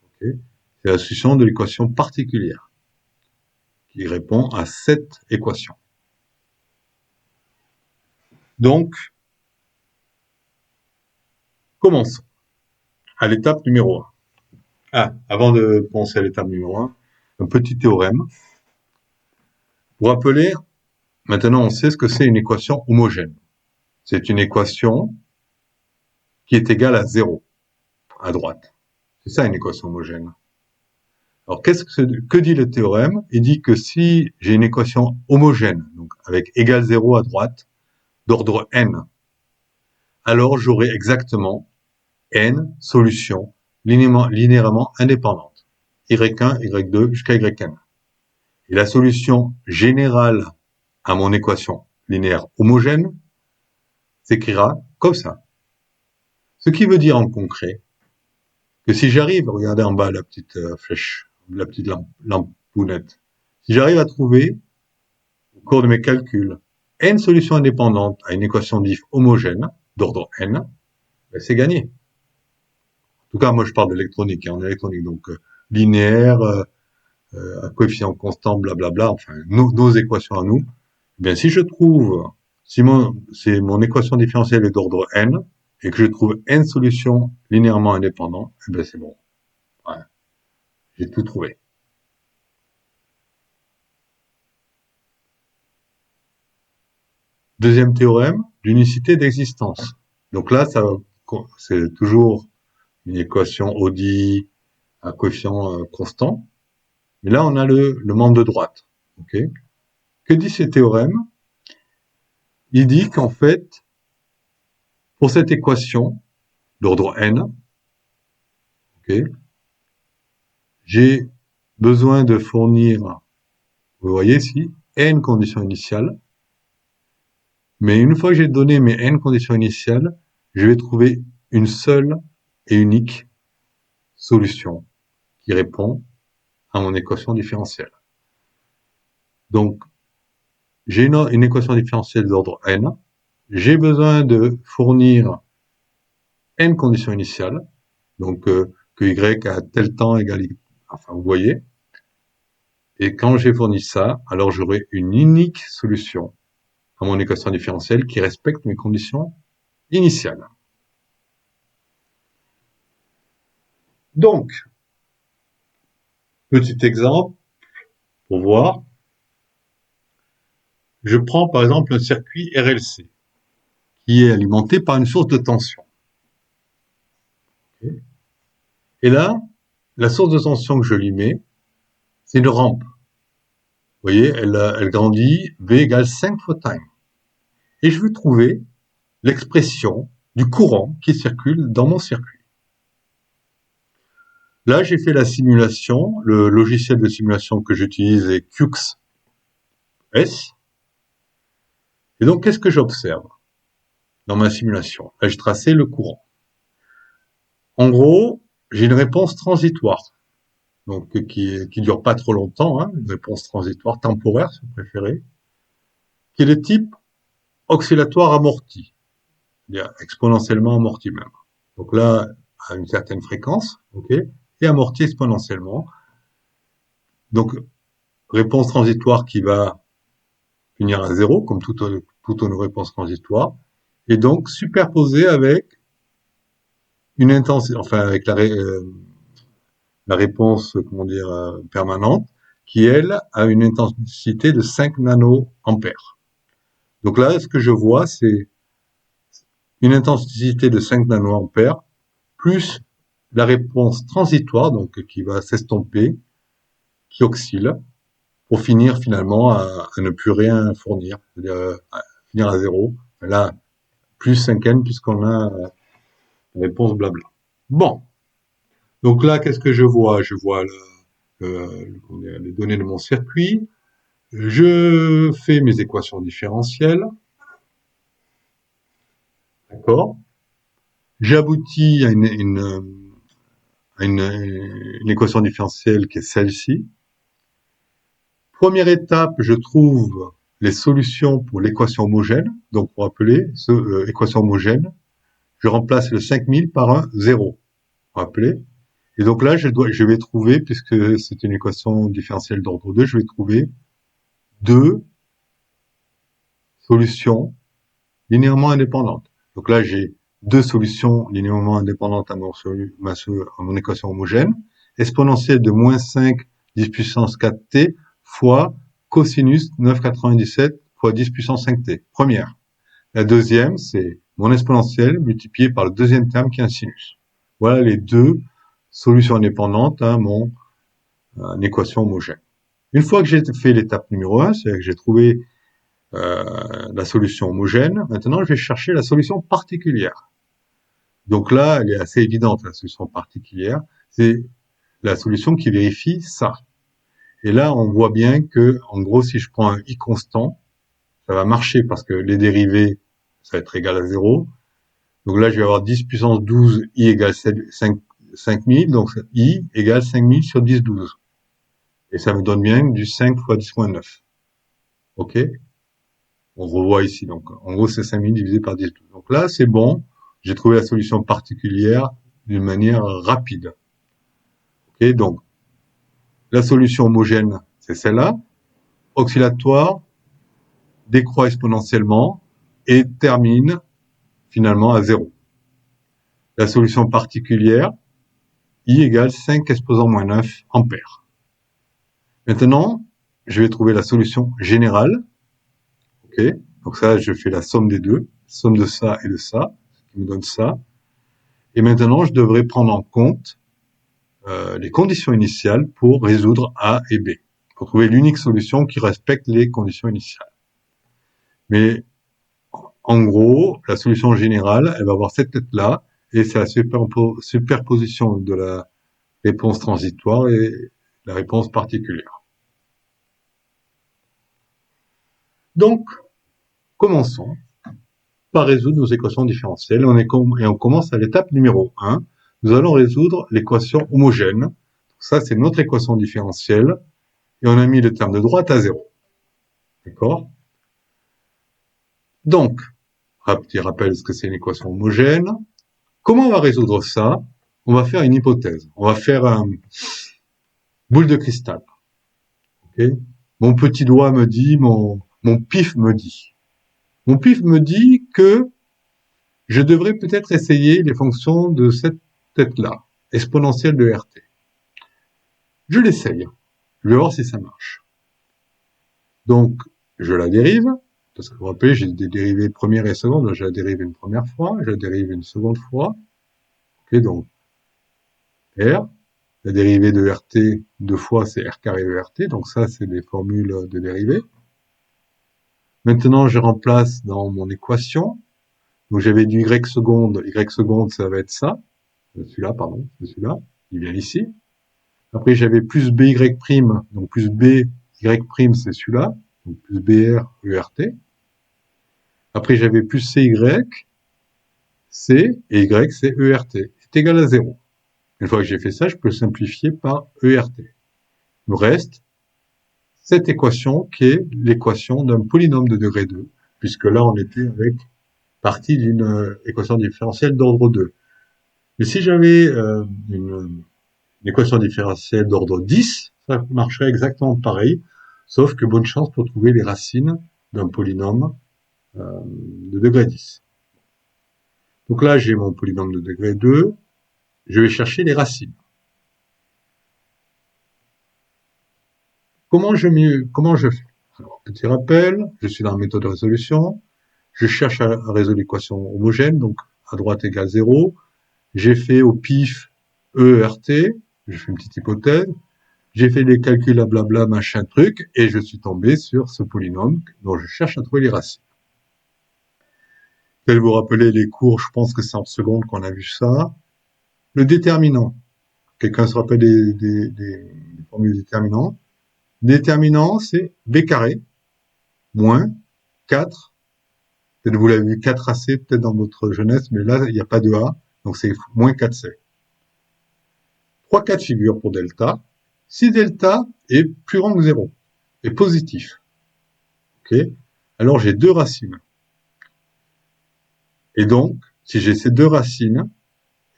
Okay, c'est la solution de l'équation particulière qui répond à cette équation. Donc, commençons à l'étape numéro 1. Ah, avant de penser à l'étape numéro 1, un petit théorème. Pour rappeler, maintenant on sait ce que c'est une équation homogène. C'est une équation qui est égale à 0, à droite. C'est ça une équation homogène. Alors, que dit le théorème? Il dit que si j'ai une équation homogène, donc avec égal 0 à droite, d'ordre n, alors j'aurai exactement n solutions linéairement indépendantes, y1, y2 jusqu'à yn. Et la solution générale à mon équation linéaire homogène s'écrira comme ça. Ce qui veut dire en concret que si j'arrive, regardez en bas la petite flèche, la petite lampounette, si j'arrive à trouver, au cours de mes calculs, n solutions indépendantes à une équation diff homogène d'ordre n, ben c'est gagné. En tout cas, moi je parle d'électronique, en électronique, donc linéaire, coefficient constant, blablabla, enfin nos équations à nous. Eh bien, si je trouve, si mon équation différentielle est d'ordre n, et que je trouve n solutions linéairement indépendantes, eh bien c'est bon. Ouais, j'ai tout trouvé. Deuxième théorème, l'unicité d'existence. Donc là, c'est toujours une équation ODI à coefficient constant. Mais là, on a le membre de droite. Okay, que dit ce théorème? Il dit qu'en fait, pour cette équation d'ordre n, okay, j'ai besoin de fournir, vous voyez ici, n conditions initiales. Mais une fois que j'ai donné mes n conditions initiales, je vais trouver une seule et unique solution qui répond à mon équation différentielle. Donc, j'ai une équation différentielle d'ordre n, j'ai besoin de fournir n conditions initiales, donc que y à tel temps égale, enfin vous voyez, et quand j'ai fourni ça, alors j'aurai une unique solution à mon équation différentielle qui respecte mes conditions initiales. Donc, petit exemple pour voir, je prends par exemple un circuit RLC qui est alimenté par une source de tension. Okay. Et là, la source de tension que je lui mets, c'est une rampe. Vous voyez, elle grandit, V égale 5 fois time. Et je veux trouver l'expression du courant qui circule dans mon circuit. Là, j'ai fait la simulation. Le logiciel de simulation que j'utilise est QXS. Et donc, qu'est-ce que j'observe dans ma simulation? Là, j'ai tracé le courant. En gros, j'ai une réponse transitoire, donc qui dure pas trop longtemps, hein, une réponse transitoire, temporaire, si vous préférez, qui est de type oscillatoire amorti, c'est-à-dire exponentiellement amorti même. Donc là, à une certaine fréquence, ok, et amorti exponentiellement. Donc, réponse transitoire qui va finir à zéro, comme toute une réponse transitoire, et donc superposée avec une intensité, enfin avec la réponse, comment dire, permanente, qui elle a une intensité de 5 nanoampères. Donc là, ce que je vois, c'est une intensité de 5 nanoampères plus la réponse transitoire, donc qui va s'estomper, qui oscille, pour finir finalement à ne plus rien fournir, c'est-à-dire à finir à zéro. Là, plus 5n puisqu'on a la réponse blabla. Bon, donc là, qu'est-ce que je vois? Je vois les données de mon circuit, je fais mes équations différentielles, d'accord? J'aboutis à une équation différentielle qui est celle-ci. Première étape, je trouve les solutions pour l'équation homogène. Donc, pour appeler équation homogène, je remplace le 5000 par un 0. Pour appeler. Et donc là, je vais trouver, puisque c'est une équation différentielle d'ordre 2, je vais trouver deux solutions linéairement indépendantes. Donc là, j'ai deux solutions linéairement indépendantes à mon équation homogène, exponentielle de moins 5 10 puissance 4t fois cosinus 9,97 fois 10 puissance 5t. Première. La deuxième, c'est mon exponentielle multiplié par le deuxième terme qui est un sinus. Voilà les deux solutions indépendantes à mon équation homogène. Une fois que j'ai fait l'étape numéro 1, c'est-à-dire que j'ai trouvé la solution homogène, maintenant je vais chercher la solution particulière. Donc là, elle est assez évidente, la solution particulière. C'est la solution qui vérifie ça. Et là, on voit bien que, en gros, si je prends un i constant, ça va marcher parce que les dérivés, ça va être égal à 0. Donc là, je vais avoir 10 puissance 12 i égale 5000, donc i égale 5000 sur 10 12. Et ça me donne bien du 5 fois 10 moins 9. OK? On revoit ici. Donc, en gros, c'est 5000 divisé par 10 12. Donc là, c'est bon. J'ai trouvé la solution particulière d'une manière rapide. OK? Donc, la solution homogène, c'est celle-là. Oscillatoire, décroît exponentiellement et termine finalement à 0. La solution particulière, I égale 5 exposant moins 9 ampères. Maintenant, je vais trouver la solution générale. Ok, donc ça, je fais la somme des deux, somme de ça et de ça, ce qui me donne ça. Et maintenant, je devrais prendre en compte les conditions initiales pour résoudre A et B, pour trouver l'unique solution qui respecte les conditions initiales. Mais en gros, la solution générale, elle va avoir cette tête-là, et c'est la superposition de la réponse transitoire et la réponse particulière. Donc, commençons par résoudre nos équations différentielles. Et on commence à l'étape numéro 1. Nous allons résoudre l'équation homogène. Ça, c'est notre équation différentielle. Et on a mis le terme de droite à 0. D'accord? Donc, petit rappel ce que c'est une équation homogène. Comment on va résoudre ça? On va faire une hypothèse. On va faire un boule de cristal. Okay, mon petit doigt me dit, mon pif me dit. Mon pif me dit que je devrais peut-être essayer les fonctions de cette tête-là, exponentielle de RT. Je l'essaye. Je vais voir si ça marche. Donc, je la dérive, parce que vous vous rappelez, j'ai des dérivées première et seconde, donc je la dérive une première fois, je la dérive une seconde fois. Ok, donc, R. La dérivée de RT, deux fois, c'est R carré ERT. Donc ça, c'est des formules de dérivée. Maintenant, je remplace dans mon équation. Donc j'avais du Y seconde. Y seconde, ça va être ça. Celui-là, pardon. C'est celui-là. Il vient ici. Après, j'avais plus BY prime. Donc plus BY prime, c'est celui-là. Donc plus BR ERT. Après, j'avais plus CY. C et Y, c'est ERT. C'est égal à 0. Une fois que j'ai fait ça, je peux simplifier par ERT. Il me reste cette équation qui est l'équation d'un polynôme de degré 2, puisque là, on était avec partie d'une équation différentielle d'ordre 2. Mais si j'avais une équation différentielle d'ordre 10, ça marcherait exactement pareil, sauf que bonne chance pour trouver les racines d'un polynôme de degré 10. Donc là, j'ai mon polynôme de degré 2, je vais chercher les racines. Comment je fais? Alors, petit rappel, je suis dans la méthode de résolution, je cherche à résoudre l'équation homogène, donc à droite égale 0. J'ai fait au pif ERT, je fais une petite hypothèse, j'ai fait des calculs à blabla, machin truc, et je suis tombé sur ce polynôme dont je cherche à trouver les racines. Peut-être vous rappeler les cours, je pense que c'est en seconde qu'on a vu ça. Le déterminant. Quelqu'un se rappelle des formules déterminants? Déterminant, c'est B carré moins 4. Peut-être vous l'avez vu 4AC peut-être dans votre jeunesse, mais là, il n'y a pas de A, donc c'est moins 4C. Trois cas de figure pour delta. Si delta est plus grand que 0, est positif, ok, alors j'ai deux racines. Et donc, si j'ai ces deux racines,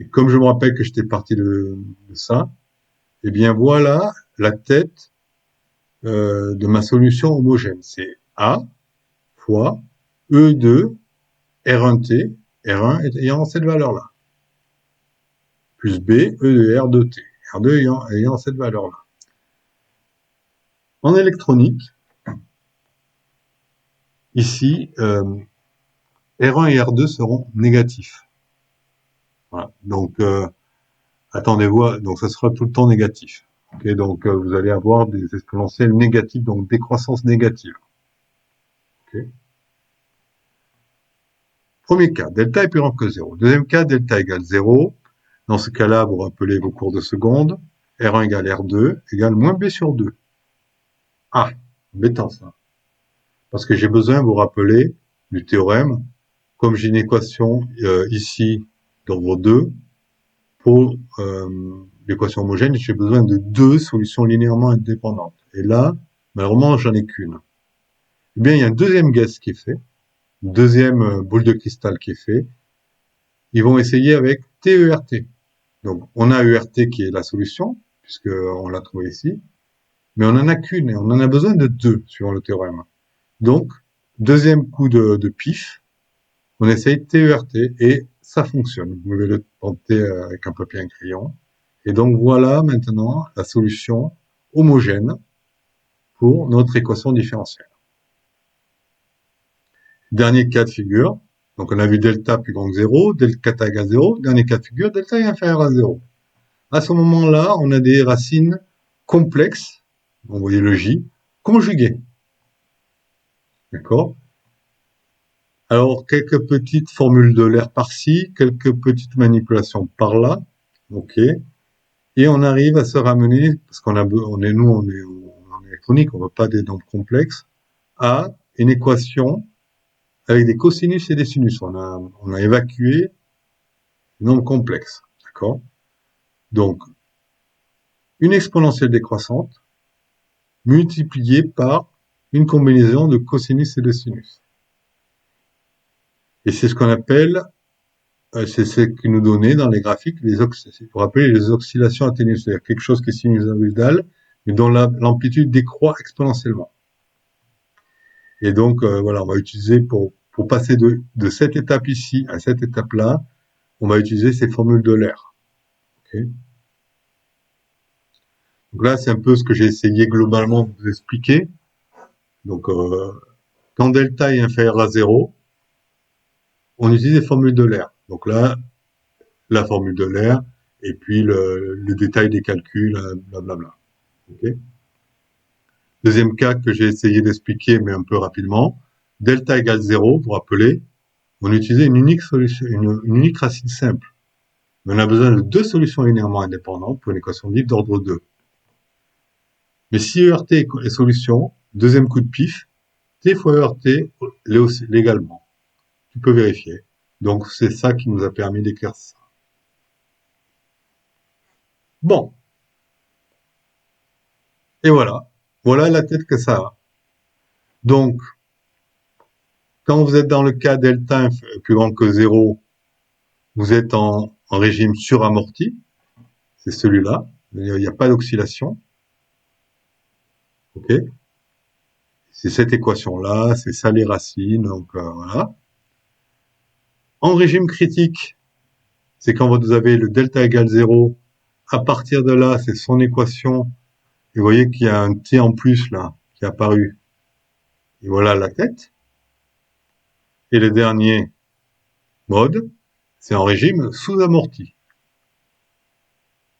et comme je me rappelle que j'étais parti de ça, eh bien voilà la tête de ma solution homogène. C'est A fois E2 R1T, R1 ayant cette valeur-là, plus B, E de R de T, R2 ayant cette valeur-là. En électronique, ici, R1 et R2 seront négatifs. Voilà. Donc, attendez-vous, donc ça sera tout le temps négatif. Okay, donc, vous allez avoir des exponentielles négatives, donc décroissance négative. Okay. Premier cas, delta est plus grand que 0. Deuxième cas, delta égale 0. Dans ce cas-là, vous rappelez vos cours de seconde. R1 égale R2 égale moins B sur 2. Ah, embêtant ça. Parce que j'ai besoin de vous rappeler du théorème. Comme j'ai une équation ici d'ordre 2, pour l'équation homogène, j'ai besoin de deux solutions linéairement indépendantes. Et là, malheureusement, j'en ai qu'une. Eh bien, il y a un deuxième guess qui est fait, une deuxième boule de cristal qui est fait. Ils vont essayer avec TERT. Donc, on a ERT qui est la solution, puisqu'on l'a trouvé ici, mais on n'en a qu'une et on en a besoin de deux, suivant le théorème. Donc, deuxième coup de pif, on essaye TERT et ça fonctionne. Vous pouvez le tenter avec un papier et un crayon. Et donc voilà maintenant la solution homogène pour notre équation différentielle. Dernier cas de figure. Donc on a vu delta plus grand que 0, delta égale 0. Dernier cas de figure, delta est inférieur à 0. À ce moment-là, on a des racines complexes, vous voyez le J, conjuguées. D'accord? Alors, quelques petites formules de l'air par-ci, quelques petites manipulations par-là. OK. Et on arrive à se ramener, parce qu'on a, on est en électronique, on veut pas des nombres complexes, à une équation avec des cosinus et des sinus. On a évacué les nombres complexes. D'accord? Donc, une exponentielle décroissante multipliée par une combinaison de cosinus et de sinus. Et c'est ce qu'on appelle, c'est ce qui nous donnait dans les graphiques, pour rappeler les oscillations atténuées, c'est-à-dire quelque chose qui est sinusoïdal, mais dont l'amplitude décroît exponentiellement. Et donc, voilà, on va utiliser pour passer de cette étape ici à cette étape-là, on va utiliser ces formules de l'air. Okay. Donc là, c'est un peu ce que j'ai essayé globalement de vous expliquer. Donc, quand delta est inférieur à 0, on utilise les formules de l'air. Donc là, la formule de l'air et puis le détail des calculs, blablabla. Okay. Deuxième cas que j'ai essayé d'expliquer, mais un peu rapidement. Delta égale 0, vous vous rappelez, on utilisait une unique solution, une unique racine simple. Mais on a besoin de deux solutions linéairement indépendantes pour une équation libre d'ordre 2. Mais si ERT est solution, deuxième coup de pif, T fois ERT légalement. Tu peux vérifier. Donc c'est ça qui nous a permis d'écrire ça. Bon. Et voilà. Voilà la tête que ça a. Donc, quand vous êtes dans le cas delta plus grand que 0, vous êtes en régime suramorti. C'est celui-là. Il n'y a pas d'oscillation. OK? C'est cette équation-là, c'est ça les racines, donc voilà. En régime critique, c'est quand vous avez le delta égale 0. À partir de là, c'est son équation. Et vous voyez qu'il y a un t en plus là, qui est apparu. Et voilà la tête. Et le dernier mode, c'est en régime sous-amorti.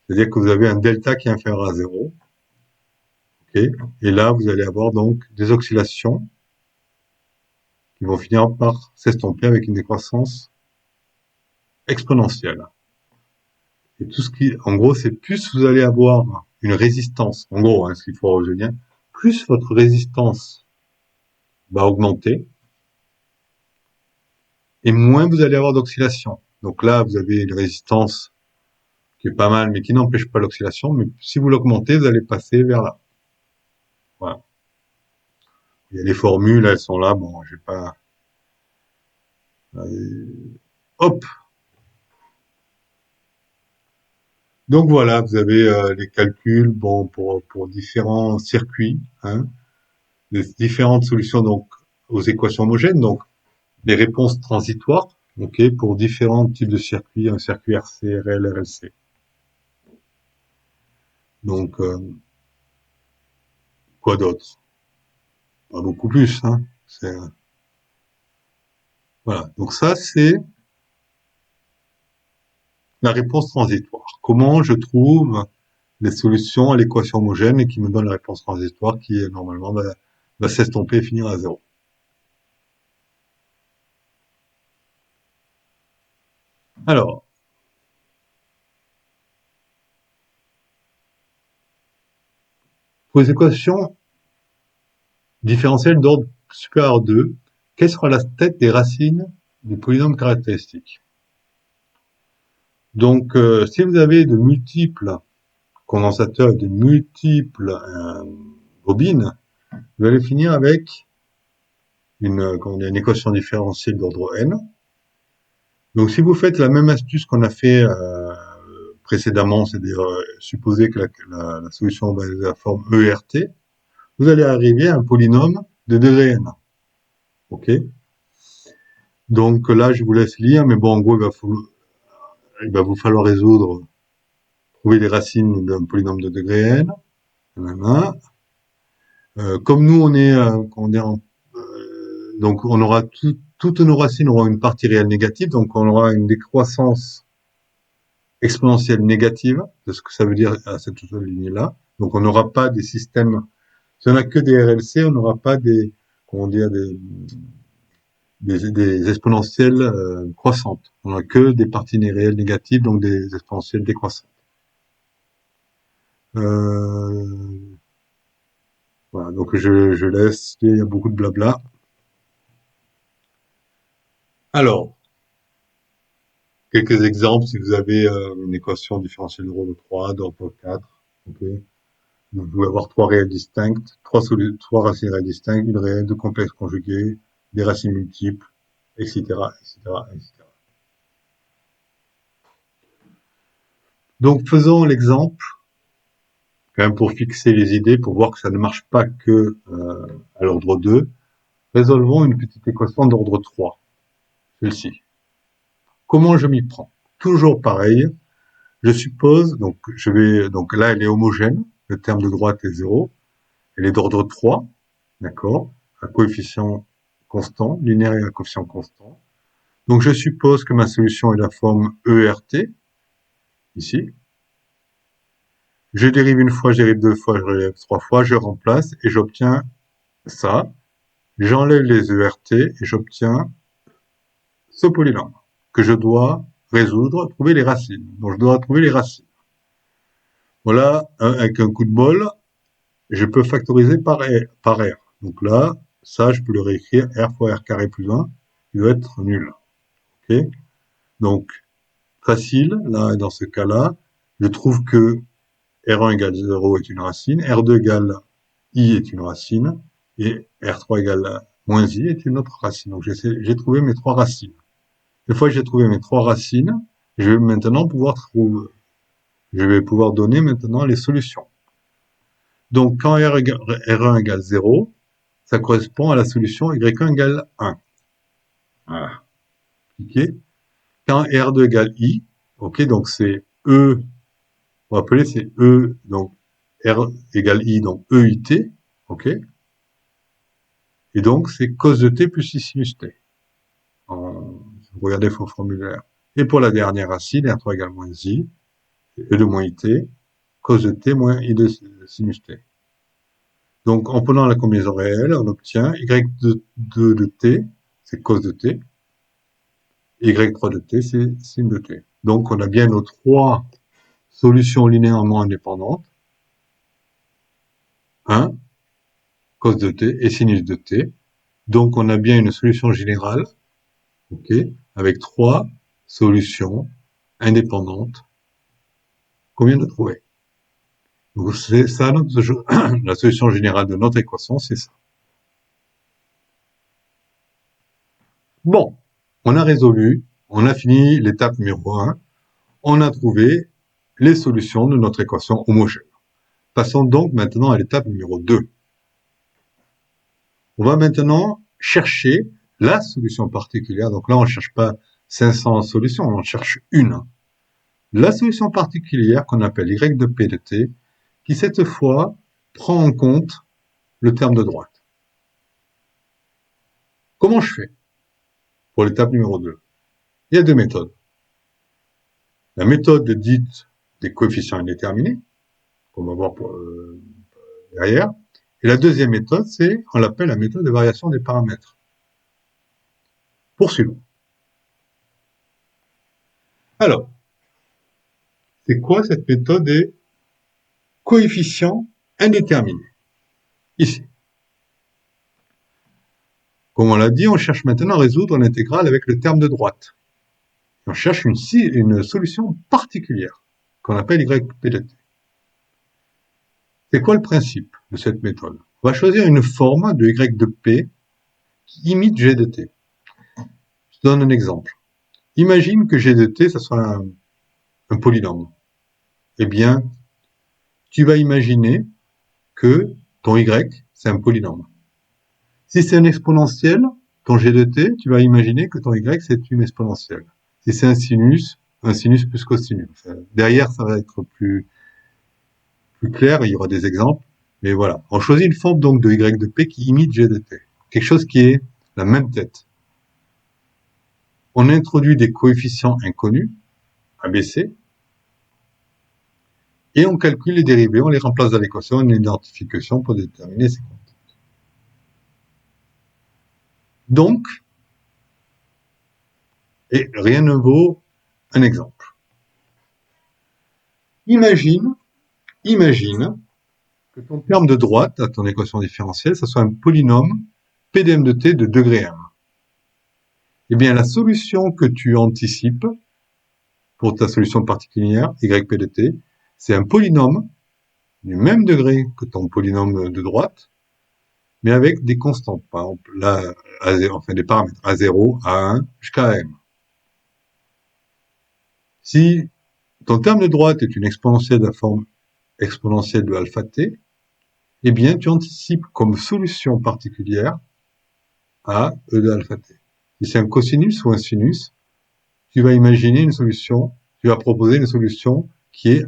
C'est-à-dire que vous avez un delta qui est inférieur à 0. Okay. Et là, vous allez avoir donc des oscillations qui vont finir par s'estomper avec une décroissance exponentielle. Et tout ce qui, en gros, c'est plus vous allez avoir une résistance, en gros, ce qu'il faut retenir, plus votre résistance va augmenter, et moins vous allez avoir d'oscillation. Donc là, vous avez une résistance qui est pas mal, mais qui n'empêche pas l'oscillation, mais si vous l'augmentez, vous allez passer vers là. Voilà. Il y a les formules, elles sont là, bon, j'ai pas... Hop. Donc voilà, vous avez les calculs, bon, pour différents circuits, hein, les différentes solutions donc aux équations homogènes, donc les réponses transitoires, ok, pour différents types de circuits, un circuit RC, RL, RLC. Donc quoi d'autre? Pas beaucoup plus, hein. Voilà. Donc ça c'est la réponse transitoire. Comment je trouve les solutions à l'équation homogène et qui me donne la réponse transitoire qui normalement va s'estomper et finir à 0. Alors, pour les équations différentielles d'ordre supérieur à 2, quelle sera la tête des racines du polynôme caractéristique? Donc, si vous avez de multiples condensateurs et de multiples bobines, vous allez finir avec une équation différentielle d'ordre n. Donc, si vous faites la même astuce qu'on a fait précédemment, c'est-à-dire supposer que la solution va être de la forme ERT, vous allez arriver à un polynôme de degré n. OK? Donc là, je vous laisse lire, mais bon, en gros, il va vous falloir trouver les racines d'un polynôme de degré n. Comme nous, on est donc on aura toutes nos racines auront une partie réelle négative, donc on aura une décroissance exponentielle négative, de ce que ça veut dire à cette ligne-là. Donc on n'aura pas des systèmes, si on n'a que des RLC, on n'aura pas comment dire, des exponentielles croissantes. On n'a que des parties réelles négatives, donc des exponentielles décroissantes. Voilà, donc je laisse, il y a beaucoup de blabla. Alors, quelques exemples, si vous avez une équation différentielle d'ordre 3, d'ordre 4, okay. Vous pouvez avoir trois réelles distinctes, trois racines réelles distinctes, une réelle, deux complexes conjugués, des racines multiples, etc., etc., etc. Donc, faisons l'exemple, quand même pour fixer les idées, pour voir que ça ne marche pas que à l'ordre 2. Résolvons une petite équation d'ordre 3, celle-ci. Comment je m'y prends? Toujours pareil, je suppose, donc là elle est homogène, le terme de droite est 0, elle est d'ordre 3, d'accord, à coefficient constant, linéaire et à coefficient constant. Donc je suppose que ma solution est la forme ERT, ici. Je dérive une fois, je dérive deux fois, je dérive trois fois, je remplace et j'obtiens ça. J'enlève les ERT et j'obtiens ce polynôme que je dois résoudre, trouver les racines. Donc je dois trouver les racines. Voilà, avec un coup de bol, je peux factoriser par R. Donc là, ça, je peux le réécrire R fois R carré plus 1, il doit être nul. Ok. Donc, facile, là, dans ce cas-là, je trouve que R1 égale 0 est une racine, R2 égale I est une racine, et R3 égale moins I est une autre racine. Donc j'ai trouvé mes trois racines. Une fois que j'ai trouvé mes trois racines, je vais maintenant je vais pouvoir donner maintenant les solutions. Donc quand R1 égale 0, ça correspond à la solution Y1 égale 1. Voilà. Ok. Quand R2 égale I, ok, donc c'est E, on va appeler c'est E, donc R égale I, donc EIT, ok. Et donc c'est cos de T plus I sinus T. Regardez vos formulaire. Et pour la dernière racine, R3 égale moins I, E de moins IT, cos de T moins I de sinus T. Donc, en prenant la combinaison réelle, on obtient Y2 de T, c'est cos de T, Y3 de T, c'est sin de T. Donc, on a bien nos trois solutions linéairement indépendantes. 1, cos de T et sinus de T. Donc, on a bien une solution générale, ok, avec trois solutions indépendantes qu'on vient de trouver. Donc, c'est ça, la solution générale de notre équation, c'est ça. Bon, on a résolu, on a fini l'étape numéro 1, on a trouvé les solutions de notre équation homogène. Passons donc maintenant à l'étape numéro 2. On va maintenant chercher la solution particulière. Donc là, on ne cherche pas 500 solutions, on en cherche une. La solution particulière qu'on appelle Y de P de T, qui cette fois prend en compte le terme de droite. Comment je fais pour l'étape numéro 2? Il y a deux méthodes. La méthode dite des coefficients indéterminés, qu'on va voir derrière. Et la deuxième méthode, on l'appelle la méthode de variation des paramètres. Poursuivons. Alors, c'est quoi cette méthode des coefficients indéterminés? Ici. Comme on l'a dit, on cherche maintenant à résoudre l'intégrale avec le terme de droite. On cherche une solution particulière qu'on appelle YPDT. C'est quoi le principe de cette méthode? On va choisir une forme de Y de P qui imite G de T. Je donne un exemple. Imagine que G de T, ça soit un polynôme. Eh bien, tu vas imaginer que ton Y, c'est un polynôme. Si c'est un exponentiel, ton G de T, tu vas imaginer que ton Y, c'est une exponentielle. Si c'est un sinus plus cosinus. Enfin, derrière, ça va être plus clair, il y aura des exemples. Mais voilà. On choisit une forme donc de Y de P qui imite G de T. Quelque chose qui est la même tête. On introduit des coefficients inconnus, ABC, et on calcule les dérivés, on les remplace dans l'équation, une identification pour déterminer ces comptes. Donc, et rien ne vaut un exemple. Imagine que ton terme de droite à ton équation différentielle, ça soit un polynôme PDM de t de degré m. Eh bien, la solution que tu anticipes pour ta solution particulière, YP de t, c'est un polynôme du même degré que ton polynôme de droite, mais avec des constantes. Par exemple, là, enfin des paramètres A0, A1 jusqu'à m. Si ton terme de droite est une exponentielle de la forme exponentielle de alpha t, eh bien, tu anticipes comme solution particulière à e de alpha t. Si c'est un cosinus ou un sinus, tu vas imaginer une solution, tu vas proposer une solution qui est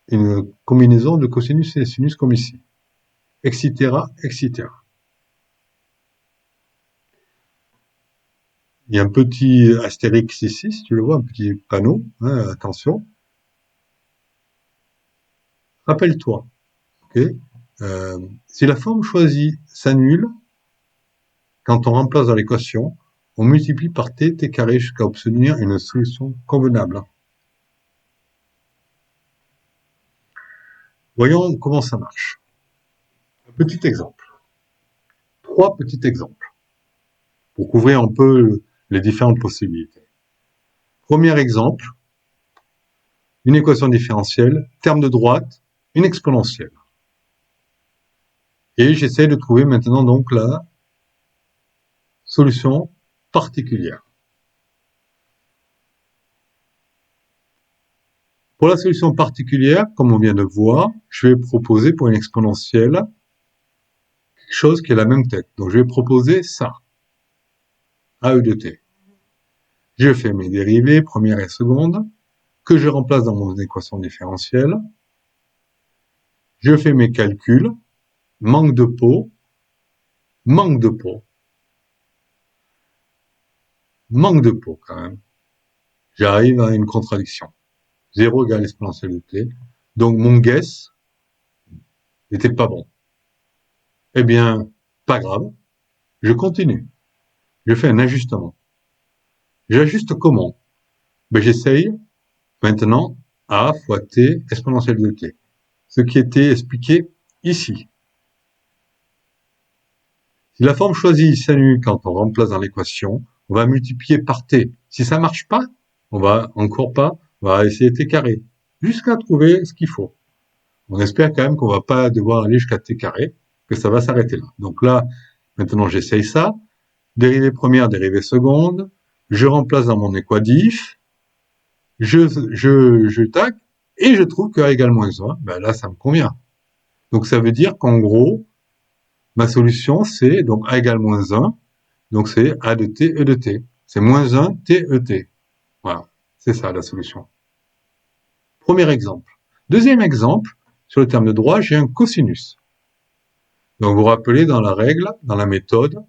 une combinaison de cosinus et sinus comme ici, etc., etc. Il y a un petit astérix ici, si tu le vois, un petit panneau, hein, attention. Rappelle-toi, ok? Si la forme choisie s'annule, quand on remplace dans l'équation, on multiplie par t carré jusqu'à obtenir une solution convenable. Voyons comment ça marche. Un petit exemple. 3 petits exemples pour couvrir un peu les différentes possibilités. Premier exemple, une équation différentielle, terme de droite, une exponentielle. Et j'essaie de trouver maintenant donc la solution particulière. Pour la solution particulière, comme on vient de voir, je vais proposer pour une exponentielle quelque chose qui est la même tête. Donc je vais proposer ça, AE de t. Je fais mes dérivées, première et seconde, que je remplace dans mon équation différentielle. Je fais mes calculs, manque de pot, manque de pot, manque de pot quand même. J'arrive à une contradiction. 0 égale exponentielle de t. Donc mon guess n'était pas bon. Eh bien, pas grave, je continue. Je fais un ajustement. J'ajuste comment? Ben, j'essaye maintenant a fois t exponentielle de t. Ce qui était expliqué ici. Si la forme choisie s'annule quand on remplace dans l'équation, on va multiplier par t. Si ça marche pas, on va essayer t carré, jusqu'à trouver ce qu'il faut. On espère quand même qu'on va pas devoir aller jusqu'à t carré, que ça va s'arrêter là. Donc là, maintenant j'essaye ça. Dérivée première, dérivée seconde. Je remplace dans mon équadif. Je tac, et je trouve que A égale moins 1. Ben là, ça me convient. Donc ça veut dire qu'en gros, ma solution, c'est donc A égale moins 1. Donc c'est A de t, E de t. C'est moins 1, t, E, t. Voilà. C'est ça la solution. Premier exemple. Deuxième exemple, sur le terme de droit, j'ai un cosinus. Donc vous vous rappelez, dans la règle, dans la méthode,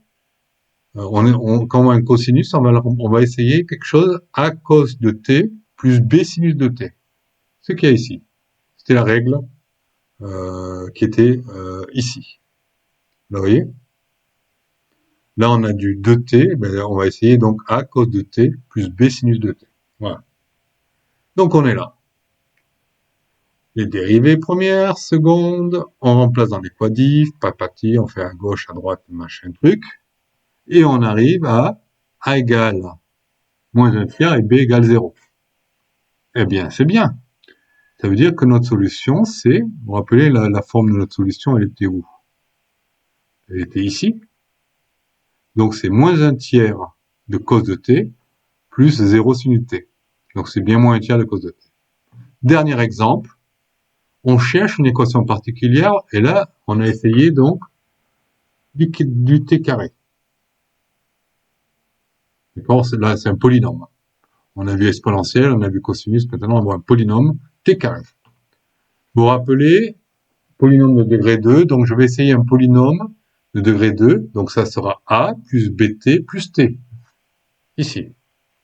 quand on a un cosinus, on va essayer quelque chose A cos de t plus B sinus de t. Ce qu'il y a ici. C'était la règle qui était ici. Là, vous voyez? Là, on a du 2t, ben, on va essayer donc A cos de t plus B sinus de t. Voilà. Donc, on est là. Les dérivées première, seconde, on remplace dans les quadifs, papati, on fait à gauche, à droite, machin truc, et on arrive à A égale moins 1 tiers et B égale 0. Eh bien, c'est bien. Ça veut dire que notre solution, c'est, vous vous rappelez, la forme de notre solution, elle était où? Elle était ici. Donc, c'est moins 1 tiers de cos de t plus 0 sin de t. Donc, c'est bien moins 1 tiers de cos de t. Dernier exemple, on cherche une équation particulière, et là, on a essayé donc du t carré. D'accord? Là, c'est un polynôme. On a vu exponentielle, on a vu cosinus, maintenant on voit un polynôme t carré. Vous vous rappelez, polynôme de degré 2, donc je vais essayer un polynôme de degré 2, donc ça sera a plus bt plus t. Ici.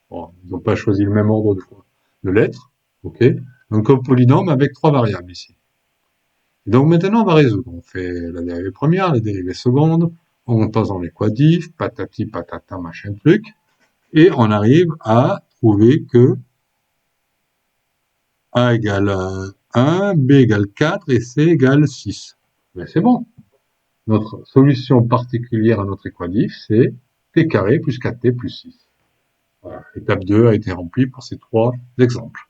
Bon, ils n'ont pas choisi le même ordre de lettres, ok? Donc un polynôme avec 3 variables ici. Et donc maintenant on va résoudre. On fait la dérivée première, la dérivée seconde, on passe dans les quadifs, patati patata machin truc, et on arrive à trouver que A égale 1, B égale 4 et C égale 6. Mais c'est bon. Notre solution particulière à notre équadif, c'est t carré plus 4t plus 6. Voilà. Étape 2 a été remplie pour ces 3 exemples.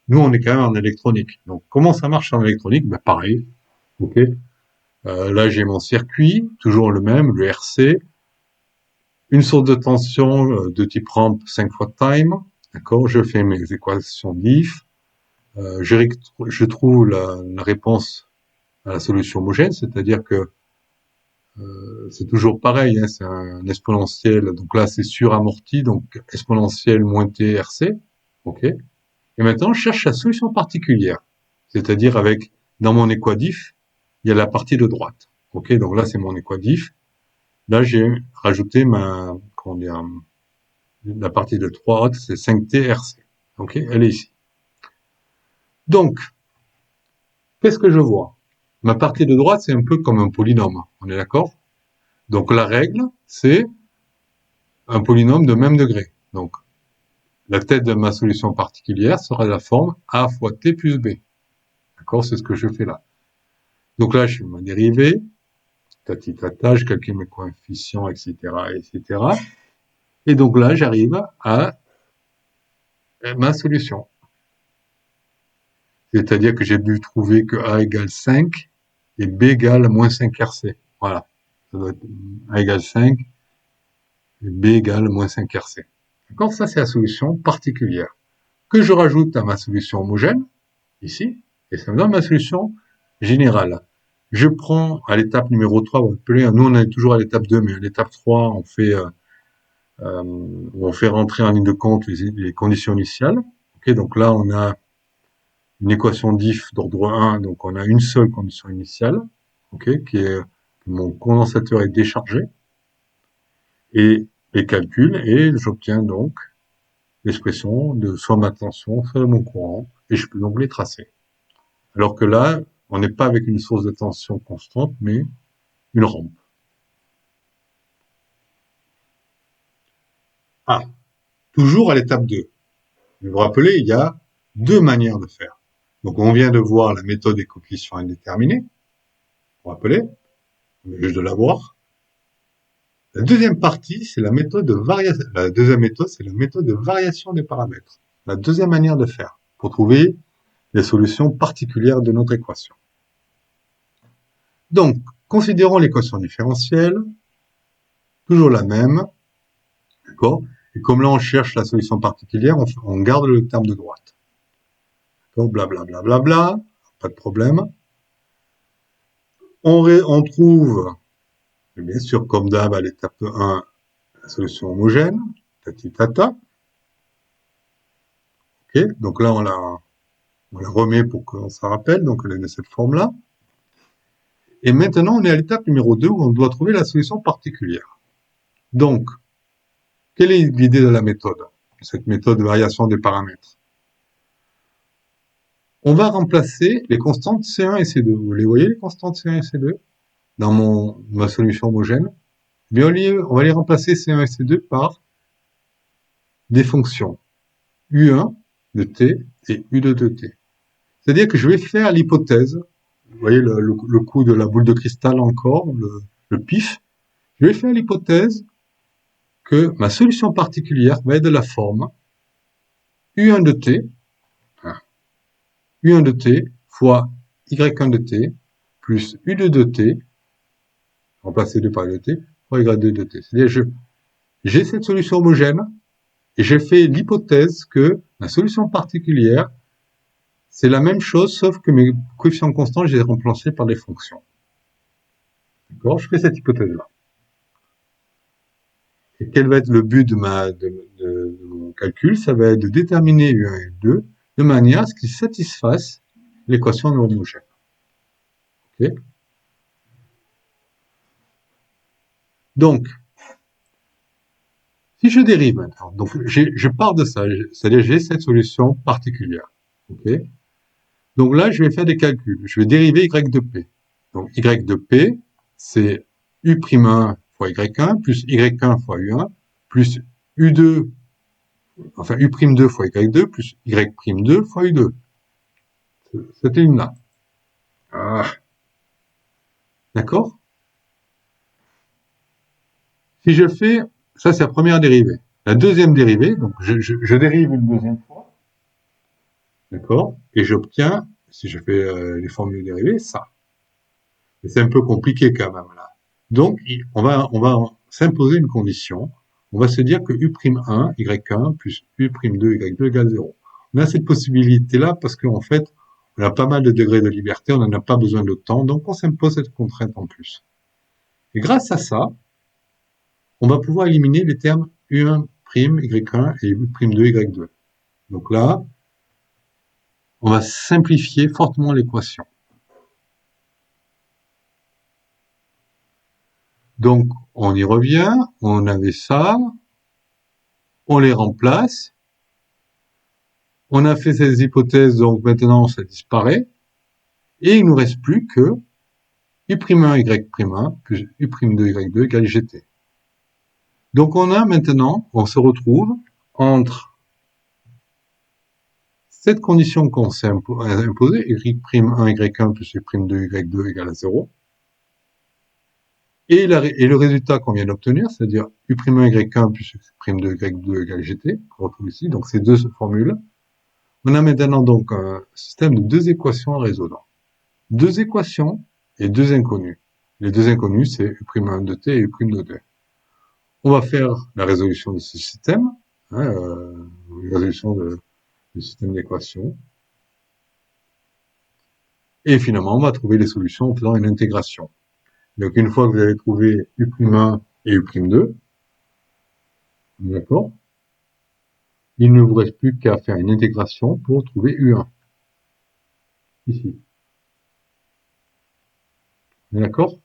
Nous, on est quand même en électronique. Donc, comment ça marche en électronique? Ben, pareil. Ok. Là, j'ai mon circuit, toujours le même, le RC. Une source de tension de type ramp 5 fois time. D'accord. Je fais mes équations diff. Je trouve la réponse à la solution homogène, c'est-à-dire que c'est toujours pareil, hein, c'est un exponentiel, donc là c'est suramorti, donc exponentielle moins t RC, ok. Et maintenant je cherche la solution particulière, c'est-à-dire avec, dans mon équadif, il y a la partie de droite, ok. Donc là c'est mon équadif, là j'ai rajouté comment dire, la partie de droite, c'est 5t RC, ok, elle est ici. Donc, Qu'est-ce que je vois? Ma partie de droite, c'est un peu comme un polynôme. On est d'accord? Donc la règle, c'est un polynôme de même degré. Donc la tête de ma solution particulière sera de la forme a fois t plus b. D'accord? C'est ce que je fais là. Donc là, je fais ma dérivée, tati tata, je calcule mes coefficients, etc., etc. Et donc là, j'arrive à ma solution. C'est-à-dire que j'ai dû trouver que a égale 5 et b égale moins 5 RC. Voilà. Ça doit être a égale 5 et b égale moins 5 RC. D'accord? Ça, c'est la solution particulière que je rajoute à ma solution homogène, ici, et ça me donne ma solution générale. Je prends à l'étape numéro 3, vous rappelez, nous on est toujours à l'étape 2, mais à l'étape 3, on fait rentrer en ligne de compte les conditions initiales. Okay, donc là, on a une équation diff d'ordre 1, donc on a une seule condition initiale, okay, qui est que mon condensateur est déchargé, et les calculs, et j'obtiens donc l'expression de soit ma tension, soit de mon courant, et je peux donc les tracer. Alors que là, on n'est pas avec une source de tension constante, mais une rampe. Ah, toujours à l'étape 2. Vous vous rappelez, il y a deux manières de faire. Donc on vient de voir la méthode des coefficients indéterminés. Vous vous rappelez? On vient juste de la voir. La deuxième partie, c'est la méthode de variation. La deuxième méthode, c'est la méthode de variation des paramètres. La deuxième manière de faire pour trouver les solutions particulières de notre équation. Donc, considérons l'équation différentielle, toujours la même, d'accord? Et comme là, on cherche la solution particulière, on garde le terme de droite. Donc, blablabla, bla, bla, bla, bla, pas de problème. On trouve, bien sûr, comme d'hab, à l'étape 1, la solution homogène, tati tata. Ok, donc là, on la remet pour qu'on s'en rappelle, donc elle est de cette forme-là. Et maintenant, on est à l'étape numéro 2 où on doit trouver la solution particulière. Donc, quelle est l'idée de la méthode? Cette méthode de variation des paramètres. On va remplacer les constantes C1 et C2. Vous les voyez, les constantes C1 et C2 dans ma solution homogène? Bien, on va les remplacer C1 et C2 par des fonctions U1 de t et U2 de t. C'est-à-dire que je vais faire l'hypothèse, vous voyez le coup de la boule de cristal encore, le pif, je vais faire l'hypothèse que ma solution particulière va être de la forme U1 de t, U1 de t fois Y1 de t plus U2 de t, remplacer 2 par U de t, fois Y2 de t. C'est-à-dire j'ai cette solution homogène et j'ai fait l'hypothèse que ma solution particulière, c'est la même chose, sauf que mes coefficients constants, je les ai remplacés par des fonctions. D'accord? Je fais cette hypothèse-là. Et quel va être le but de mon calcul? Ça va être de déterminer U1 et U2 de manière à ce qu'ils satisfassent l'équation non homogène. Okay? Donc, si je dérive maintenant, donc je pars de ça, c'est-à-dire j'ai cette solution particulière. Okay? Donc là, je vais faire des calculs. Je vais dériver Y de P. Donc Y de P, c'est U'1 fois Y1 plus Y1 fois U1 plus U2, enfin U'2 fois Y2 plus Y'2 fois U2. Cette ligne-là. Ah, d'accord? Si je fais, ça c'est la première dérivée. La deuxième dérivée, donc je dérive une deuxième fois, d'accord? Et j'obtiens, si je fais les formules dérivées, ça. Mais c'est un peu compliqué quand même là. Donc on va s'imposer une condition. On va se dire que U'1, Y1 plus U'2, Y2 égale 0. On a cette possibilité-là parce qu'en fait, on a pas mal de degrés de liberté, on n'en a pas besoin de temps, donc on s'impose cette contrainte en plus. Et grâce à ça, on va pouvoir éliminer les termes U1', Y1 et U'2, Y2. Donc là, on va simplifier fortement l'équation. Donc, on y revient, on avait ça, on les remplace, on a fait ces hypothèses, donc maintenant ça disparaît, Et il nous reste plus que U'1 Y'1 plus U'2 Y2 égale GT. Donc on se retrouve entre cette condition qu'on s'est imposée, Y'1 Y1 plus U'2 Y2 égale 0, et le résultat qu'on vient d'obtenir, c'est-à-dire U'1 Y1 plus U'2 Y2 égale GT, qu'on retrouve ici, donc ces deux formules, on a maintenant donc un système de deux équations à résoudre. Deux équations et deux inconnus. Les deux inconnus, c'est U'1 de t et U' de t. On va faire la résolution de ce système, la résolution du système d'équations. Et finalement, on va trouver les solutions en faisant une intégration. Donc une fois que vous avez trouvé U'1 et U'2, d'accord, il ne vous reste plus qu'à faire une intégration pour trouver U1. Ici. D'accord?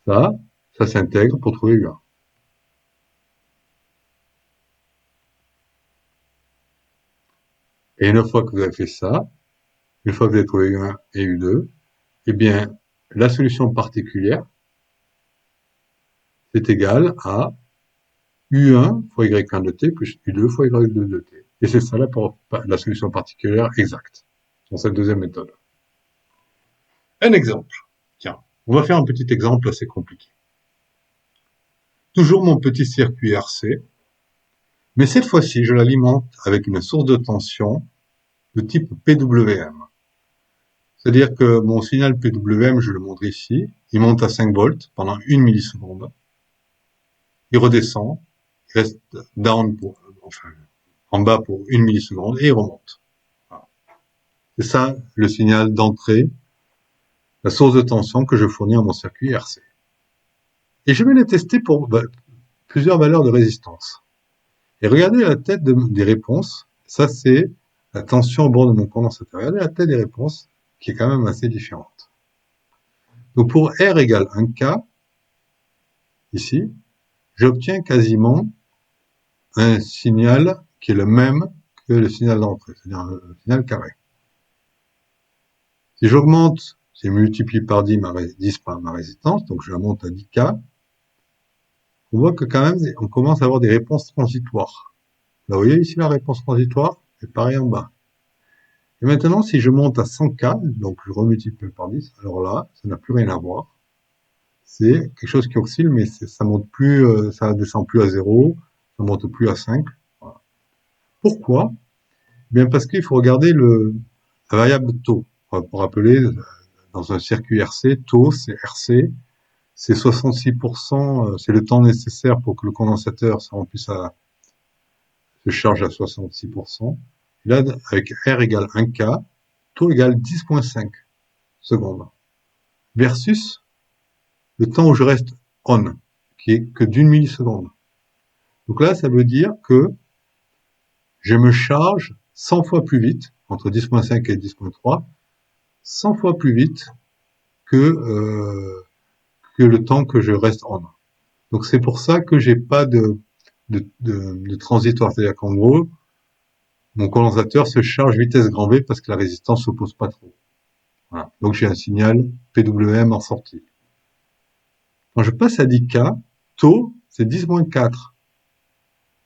Ça s'intègre pour trouver U1. Et une fois que vous avez fait ça, une fois que vous avez trouvé U1 et U2, eh bien, la solution particulière, c'est égal à U1 fois Y1 de t plus U2 fois Y2 de t. Et c'est ça la solution particulière exacte dans cette deuxième méthode. Un exemple. Tiens, on va faire un petit exemple assez compliqué. Toujours mon petit circuit RC, mais cette fois-ci, je l'alimente avec une source de tension de type PWM. C'est-à-dire que mon signal PWM, je le montre ici, il monte à 5 volts pendant 1 milliseconde. Il redescend, il reste en bas pour 1 milliseconde et il remonte. Voilà. C'est ça le signal d'entrée, la source de tension que je fournis à mon circuit RC. Et je vais les tester pour plusieurs valeurs de résistance. Et regardez la tête des réponses. Ça, c'est la tension au bord de mon condensateur. Regardez la tête des réponses, qui est quand même assez différente. Donc pour R égale 1K, ici, j'obtiens quasiment un signal qui est le même que le signal d'entrée, c'est-à-dire le signal carré. Si j'augmente, si je multiplie par 10 ma résistance, donc je la monte à 10K, on voit que quand même, on commence à avoir des réponses transitoires. Là, vous voyez ici la réponse transitoire, et pareil en bas. Et maintenant, si je monte à 100K, donc je remultiplie par 10, alors là, ça n'a plus rien à voir. C'est quelque chose qui oscille, mais ça monte plus, ça descend plus à 0, ça monte plus à 5. Voilà. Pourquoi? Bien parce qu'il faut regarder la variable taux. Pour rappeler, dans un circuit RC, taux, c'est RC, c'est 66%, c'est le temps nécessaire pour que le condensateur se charge à 66%. Et là, avec R égale 1K, taux égale 10,5 secondes. Versus le temps où je reste on, qui est que d'1 milliseconde. Donc là, ça veut dire que je me charge 100 fois plus vite, entre 10,5 et 10,3, 100 fois plus vite que le temps que je reste on. Donc c'est pour ça que j'ai pas de transitoire. C'est-à-dire qu'en gros, mon condensateur se charge vitesse grand V parce que la résistance s'oppose pas trop. Voilà. Donc j'ai un signal PWM en sortie. Quand je passe à 10K, taux, c'est 10-4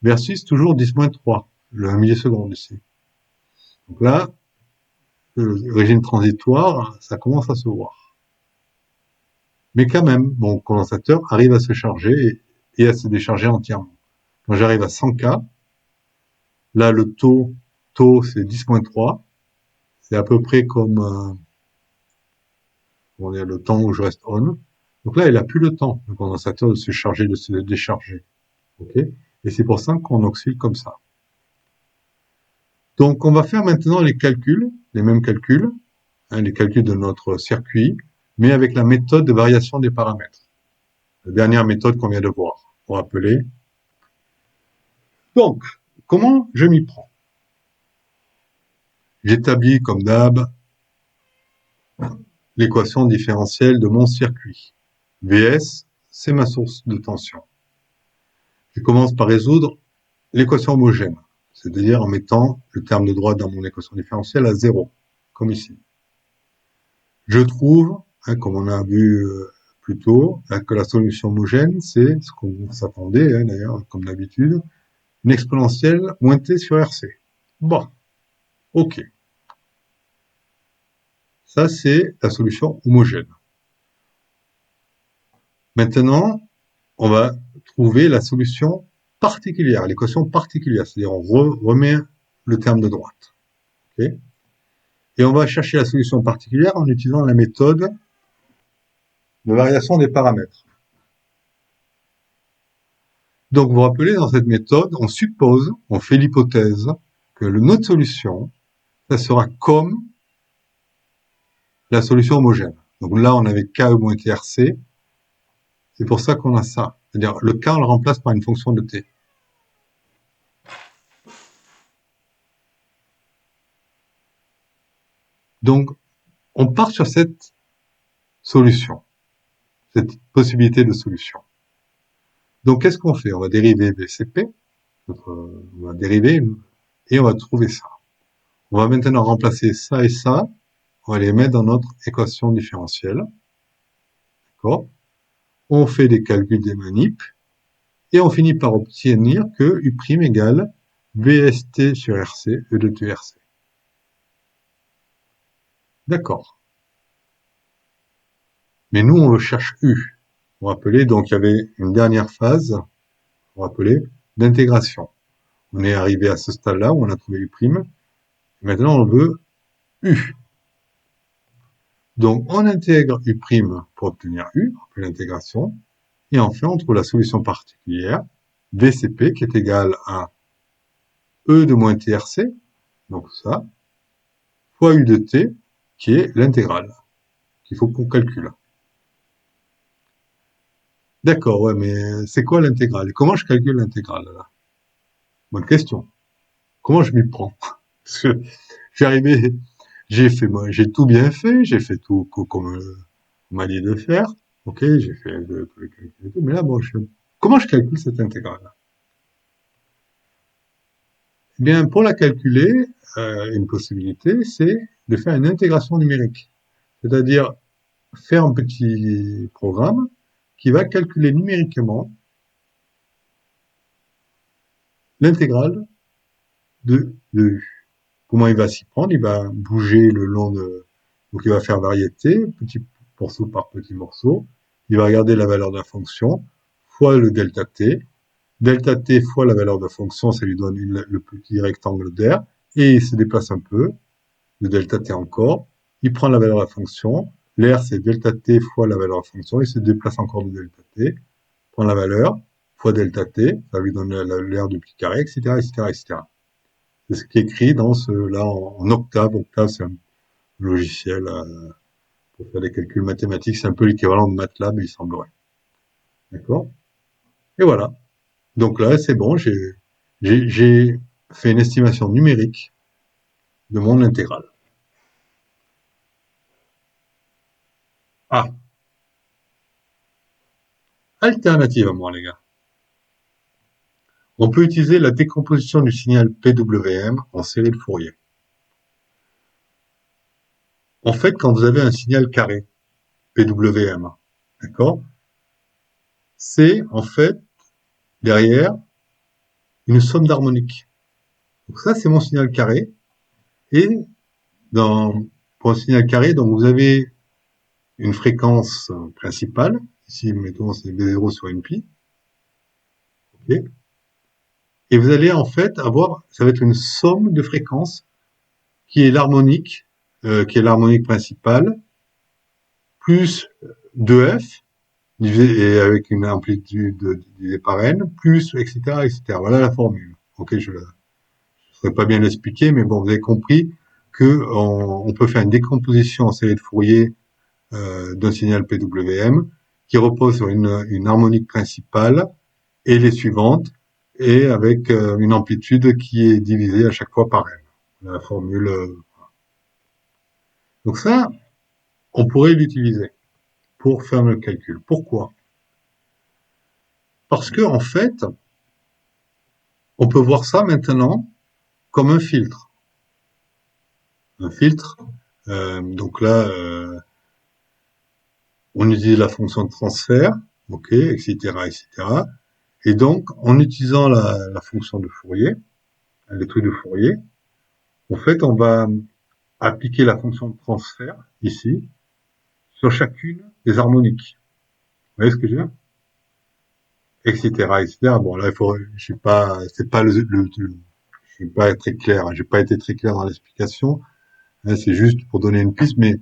versus toujours 10-3, le 1 milliseconde ici. Donc là, le régime transitoire, ça commence à se voir. Mais quand même, mon condensateur arrive à se charger et à se décharger entièrement. Quand j'arrive à 100K, là, le taux c'est 10-3. C'est à peu près comme le temps où je reste on. Donc là, il n'a plus le temps, le condensateur, de se charger, de se décharger. Okay, et c'est pour ça qu'on oscille comme ça. Donc, on va faire maintenant les calculs, les mêmes calculs, les calculs de notre circuit, mais avec la méthode de variation des paramètres. La dernière méthode qu'on vient de voir, pour rappeler. Donc, comment je m'y prends? J'établis, comme d'hab, l'équation différentielle de mon circuit. Vs, c'est ma source de tension. Je commence par résoudre l'équation homogène. c'est-à-dire en mettant le terme de droite dans mon équation différentielle à 0, comme ici. Je trouve, comme on a vu plus tôt, que la solution homogène, c'est ce qu'on s'attendait, d'ailleurs, comme d'habitude, une exponentielle moins t sur RC. Bon, ok. Ça, c'est la solution homogène. Maintenant, on va trouver la solution particulière, l'équation particulière, c'est-à-dire on remet le terme de droite. Okay, et on va chercher la solution particulière en utilisant la méthode de variation des paramètres. Donc, vous vous rappelez, dans cette méthode, on suppose, on fait l'hypothèse que notre solution, ça sera comme la solution homogène. Donc là, on avait K moins TRC. C'est pour ça qu'on a ça. C'est-à-dire, le K, on le remplace par une fonction de T. Donc, on part sur cette solution, cette possibilité de solution. Donc, qu'est-ce qu'on fait? On va dériver BCP, on va dériver, et on va trouver ça. On va maintenant remplacer ça et ça, on va les mettre dans notre équation différentielle. D'accord? On fait des calculs des manips, et on finit par obtenir que U' égale VST sur RC, E de TRC. D'accord. Mais nous, on cherche U. Vous vous rappelez, donc il y avait une dernière phase, vous vous rappelez, d'intégration. On est arrivé à ce stade-là où on a trouvé U'. Maintenant, on veut U. Donc, on intègre U' pour obtenir U, on fait l'intégration. Et enfin, on trouve la solution particulière, VCP, qui est égale à E de moins TRC, donc ça, fois U de T, qui est l'intégrale, qu'il faut qu'on calcule. D'accord, ouais, mais c'est quoi l'intégrale? Comment je calcule l'intégrale, là? Bonne question. Comment je m'y prends? Parce que j'ai arrivé, j'ai tout bien fait, j'ai fait tout comme on m'a dit de faire. Ok, j'ai fait tous les calculs et tout, mais là, bon, comment je calcule cette intégrale? Eh bien, pour la calculer, une possibilité, c'est de faire une intégration numérique. C'est-à-dire faire un petit programme qui va calculer numériquement l'intégrale de U. Comment il va s'y prendre? Il va bouger le long de... Donc il va faire variété, petit morceau par petit morceau. Il va regarder la valeur de la fonction, fois le delta t. Delta t fois la valeur de la fonction, ça lui donne le petit rectangle d'air. Et il se déplace un peu, le delta t encore. Il prend la valeur de la fonction. L'air, c'est delta t fois la valeur de la fonction. Il se déplace encore de delta t. Prend la valeur, fois delta t. Ça lui donne l'air du petit carré, etc., etc., etc. C'est ce qui est écrit dans là en Octave. Octave, c'est un logiciel pour faire des calculs mathématiques. C'est un peu l'équivalent de MATLAB, il semblerait. D'accord? Et voilà. Donc là, c'est bon, j'ai fait une estimation numérique de mon intégrale. Ah, alternative à moi, les gars. On peut utiliser la décomposition du signal PWM en série de Fourier. En fait, quand vous avez un signal carré, PWM, d'accord, c'est en fait derrière une somme d'harmoniques. Donc ça, c'est mon signal carré. Et pour un signal carré, donc vous avez une fréquence principale. Ici, mettons, c'est B0 sur NP. Okay. Et vous allez en fait avoir, ça va être une somme de fréquences qui est l'harmonique principale, plus 2F, et avec une amplitude divisée par N, plus, etc., etc. Voilà la formule. Ok, je ne saurais pas bien l'expliquer, mais bon, vous avez compris que on peut faire une décomposition en série de Fourier d'un signal PWM qui repose sur une harmonique principale et les suivantes, et avec une amplitude qui est divisée à chaque fois par N. La formule. Donc ça, on pourrait l'utiliser pour faire le calcul. Pourquoi? Parce que en fait, on peut voir ça maintenant comme un filtre. Un filtre, donc là, on utilise la fonction de transfert, ok, etc., etc. Et donc, en utilisant la fonction de Fourier, les trucs de Fourier, en fait, on va appliquer la fonction de transfert ici sur chacune des harmoniques. Vous voyez ce que je veux dire? Etc., etc. Bon, là, il faut, je sais pas, c'est pas je vais pas être très clair, hein, j'ai pas été très clair dans l'explication, hein, c'est juste pour donner une piste, mais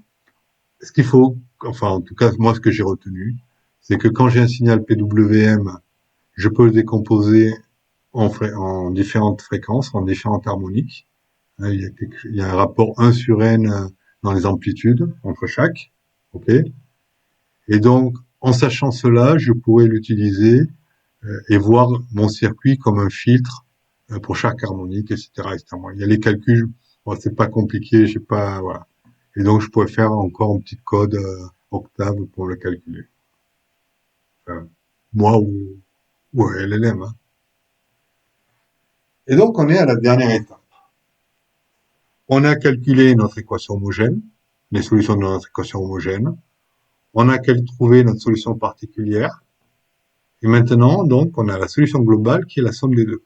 ce qu'il faut, enfin, en tout cas, moi, ce que j'ai retenu, c'est que quand j'ai un signal PWM, je peux le décomposer en différentes fréquences, en différentes harmoniques. Hein, il y a un rapport 1 sur n dans les amplitudes entre chaque. Ok. Et donc, en sachant cela, je pourrais l'utiliser et voir mon circuit comme un filtre pour chaque harmonique, etc., etc. Il y a les calculs, bon, c'est pas compliqué, j'ai pas, voilà. Et donc, je pourrais faire encore un petit code Octave pour le calculer. Enfin, moi ou LLM. Hein. Et donc, on est à la dernière étape. On a calculé notre équation homogène, les solutions de notre équation homogène. On a trouvé notre solution particulière. Et maintenant, donc, on a la solution globale qui est la somme des deux.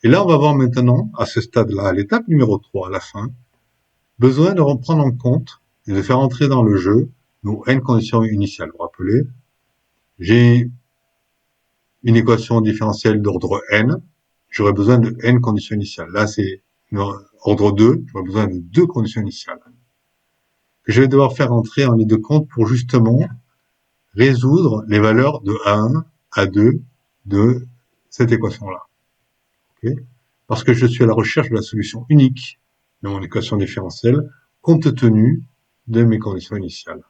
Et là, on va voir maintenant, à ce stade-là, à l'étape numéro 3, à la fin, besoin de reprendre en compte et de faire entrer dans le jeu nos n conditions initiales. Vous vous rappelez, j'ai une équation différentielle d'ordre n, j'aurais besoin de n conditions initiales. Là, c'est ordre 2, j'aurais besoin de 2 conditions initiales. Que je vais devoir faire entrer en ligne de compte pour justement résoudre les valeurs de A1, A2 de cette équation-là. Okay, parce que je suis à la recherche de la solution unique de mon équation différentielle compte tenu de mes conditions initiales.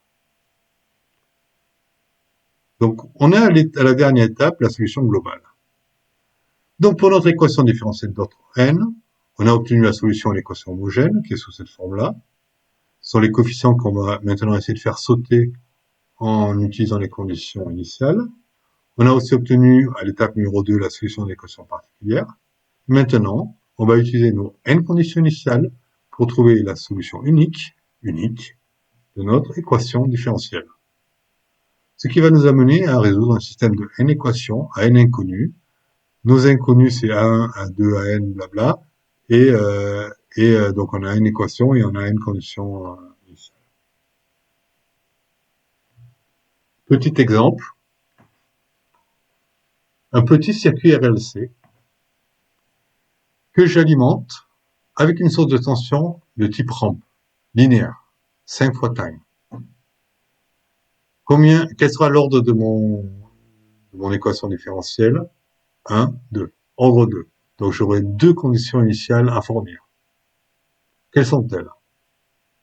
Donc, on est à la dernière étape, la solution globale. Donc, pour notre équation différentielle d'ordre n, on a obtenu la solution à l'équation homogène, qui est sous cette forme-là. Ce sont les coefficients qu'on va maintenant essayer de faire sauter en utilisant les conditions initiales. On a aussi obtenu, à l'étape numéro 2, la solution de l'équation particulière. Maintenant, on va utiliser nos n conditions initiales pour trouver la solution unique de notre équation différentielle. Ce qui va nous amener à résoudre un système de n équations à n inconnus. Nos inconnus, c'est A1, A2, AN, blabla. Et donc, on a n équations et on a n conditions initiales. Petit exemple. Un petit circuit RLC que j'alimente avec une source de tension de type rampe, linéaire, 5 fois time. Quel sera l'ordre de mon équation différentielle? 1, 2. Ordre 2. Donc j'aurai 2 conditions initiales à fournir. Quelles sont-elles?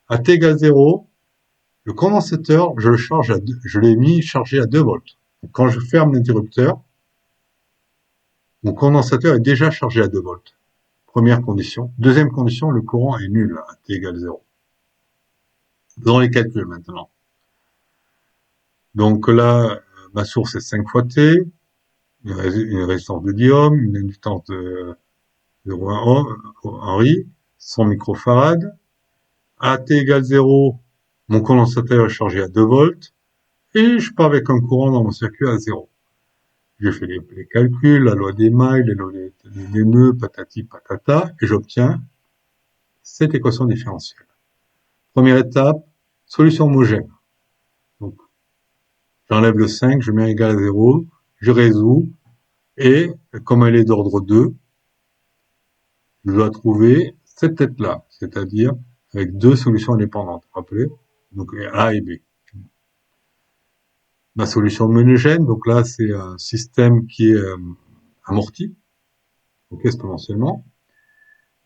À t égale 0, le condensateur, je l'ai mis chargé à 2 volts. Donc, quand je ferme l'interrupteur, mon condensateur est déjà chargé à 2 volts. Première condition. Deuxième condition, le courant est nul à t égale 0. Dans les calculs maintenant. Donc là, ma source est 5 fois T, une résistance de 10 ohms, une inductance de 0,1 Henri, 100 microfarad. À T égale 0, mon condensateur est chargé à 2 volts, et je pars avec un courant dans mon circuit à 0. Je fais les calculs, la loi des mailles, les lois des nœuds, patati patata, et j'obtiens cette équation différentielle. Première étape, solution homogène. Donc, j'enlève le 5, je mets égal à 0, je résous, et comme elle est d'ordre 2, je dois trouver cette tête-là, c'est-à-dire avec 2 solutions indépendantes, vous vous rappelez? Donc A et B. Ma solution homogène, donc là c'est un système qui est amorti, ok, exponentiellement.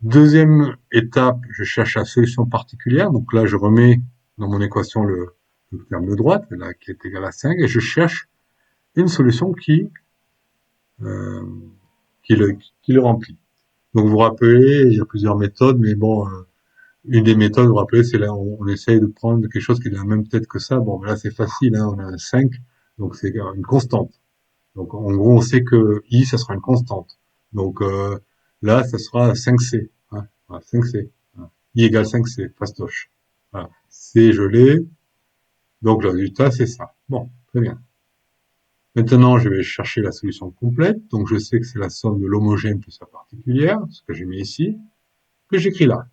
Deuxième étape, je cherche la solution particulière, donc là je remets dans mon équation le terme de droite, là qui est égal à 5, et je cherche une solution euh, qui le remplit. Donc vous vous rappelez, il y a plusieurs méthodes, mais bon, une des méthodes, vous vous rappelez, c'est là, on essaye de prendre quelque chose qui est de la même tête que ça. Bon, là c'est facile, hein, on a un 5, donc c'est une constante. Donc en gros, on sait que I, ça sera une constante. Donc Là, ça sera 5C. Hein, voilà, 5C. Hein. I égale 5C, fastoche. Voilà. C, je l'ai. Donc, le résultat, c'est ça. Bon, très bien. Maintenant, je vais chercher la solution complète. Donc, je sais que c'est la somme de l'homogène plus sa particulière, ce que j'ai mis ici, que j'écris là.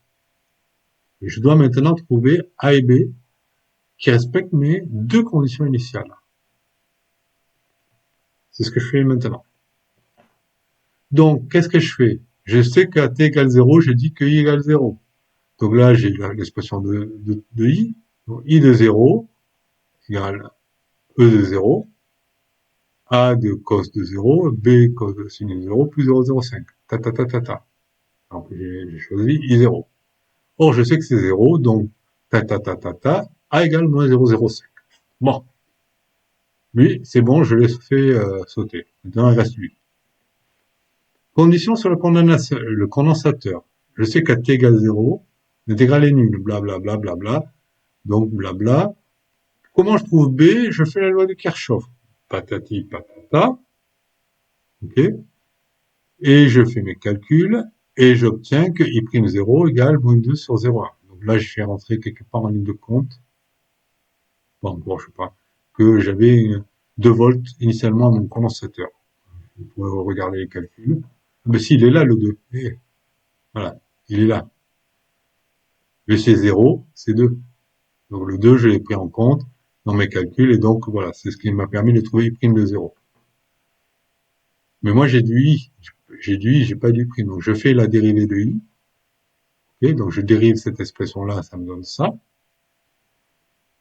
Et je dois maintenant trouver A et B qui respectent mes deux conditions initiales. C'est ce que je fais maintenant. Donc, qu'est-ce que je fais? Je sais qu'à t égale 0, j'ai dit que i égale 0. Donc là, j'ai l'expression de i. Donc, i de 0 égale e de 0, a de cos de 0, b cos de sin de 0, plus 0,05. Ta, ta, ta, ta, ta. Donc, j'ai choisi i0. Or, je sais que c'est 0, donc ta, ta, ta, ta, ta, a égale moins 0,05. Bon. Lui, c'est bon, je l'ai fait sauter. Maintenant, il reste lui. Condition sur le condensateur. Je sais qu'à t égale 0, l'intégrale est nulle, blablabla, bla, bla, bla, bla. Donc, blabla. Comment je trouve B? Je fais la loi de Kirchhoff. Patati patata. OK? Et je fais mes calculs et j'obtiens que I'0 égale moins 2 sur 0,1. Donc là, je fais rentrer quelque part en ligne de compte. Pas encore, je sais pas. Que j'avais 2 volts initialement à mon condensateur. Vous pouvez regarder les calculs. Mais si, il est là, le 2. Et voilà. Il est là. Le C0, c'est 2. Donc le 2, je l'ai pris en compte dans mes calculs et donc voilà, c'est ce qui m'a permis de trouver I' de 0. Mais moi j'ai du I, j'ai pas du prime. Donc je fais la dérivée de I, okay, donc je dérive cette expression-là, ça me donne ça.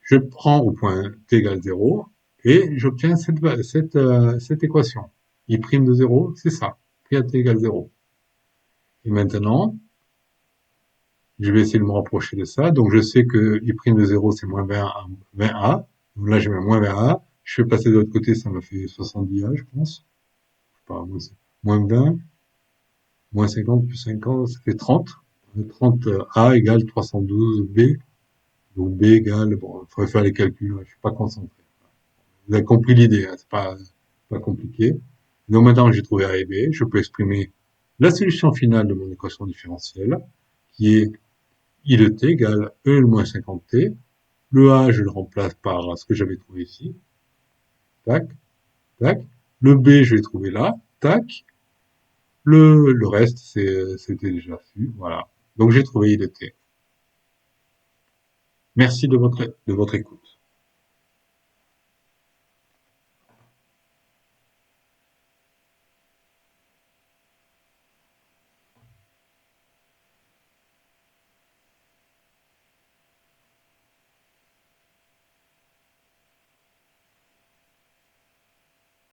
Je prends au point t égale 0 et j'obtiens cette équation. I' de 0, c'est ça, pris à t égale 0. Et maintenant, je vais essayer de me rapprocher de ça. Donc je sais que I' de 0, c'est moins 20A. Donc là, je mets moins 20A. Je fais passer de l'autre côté, ça me fait 70A, je pense. Pas, moins 20, moins 50 plus 50, ça fait 30. 30A égale 312B. Donc B égale, bon, il faudrait faire les calculs, je suis pas concentré. Vous avez compris l'idée, hein, c'est pas compliqué. Donc maintenant que j'ai trouvé A et B, je peux exprimer la solution finale de mon équation différentielle, qui est I de t égale E le moins 50t. Le A, je le remplace par ce que j'avais trouvé ici. Tac, tac. Le B, je l'ai trouvé là. Tac. Le reste, c'était déjà su. Voilà. Donc j'ai trouvé I de t. Merci de votre écoute.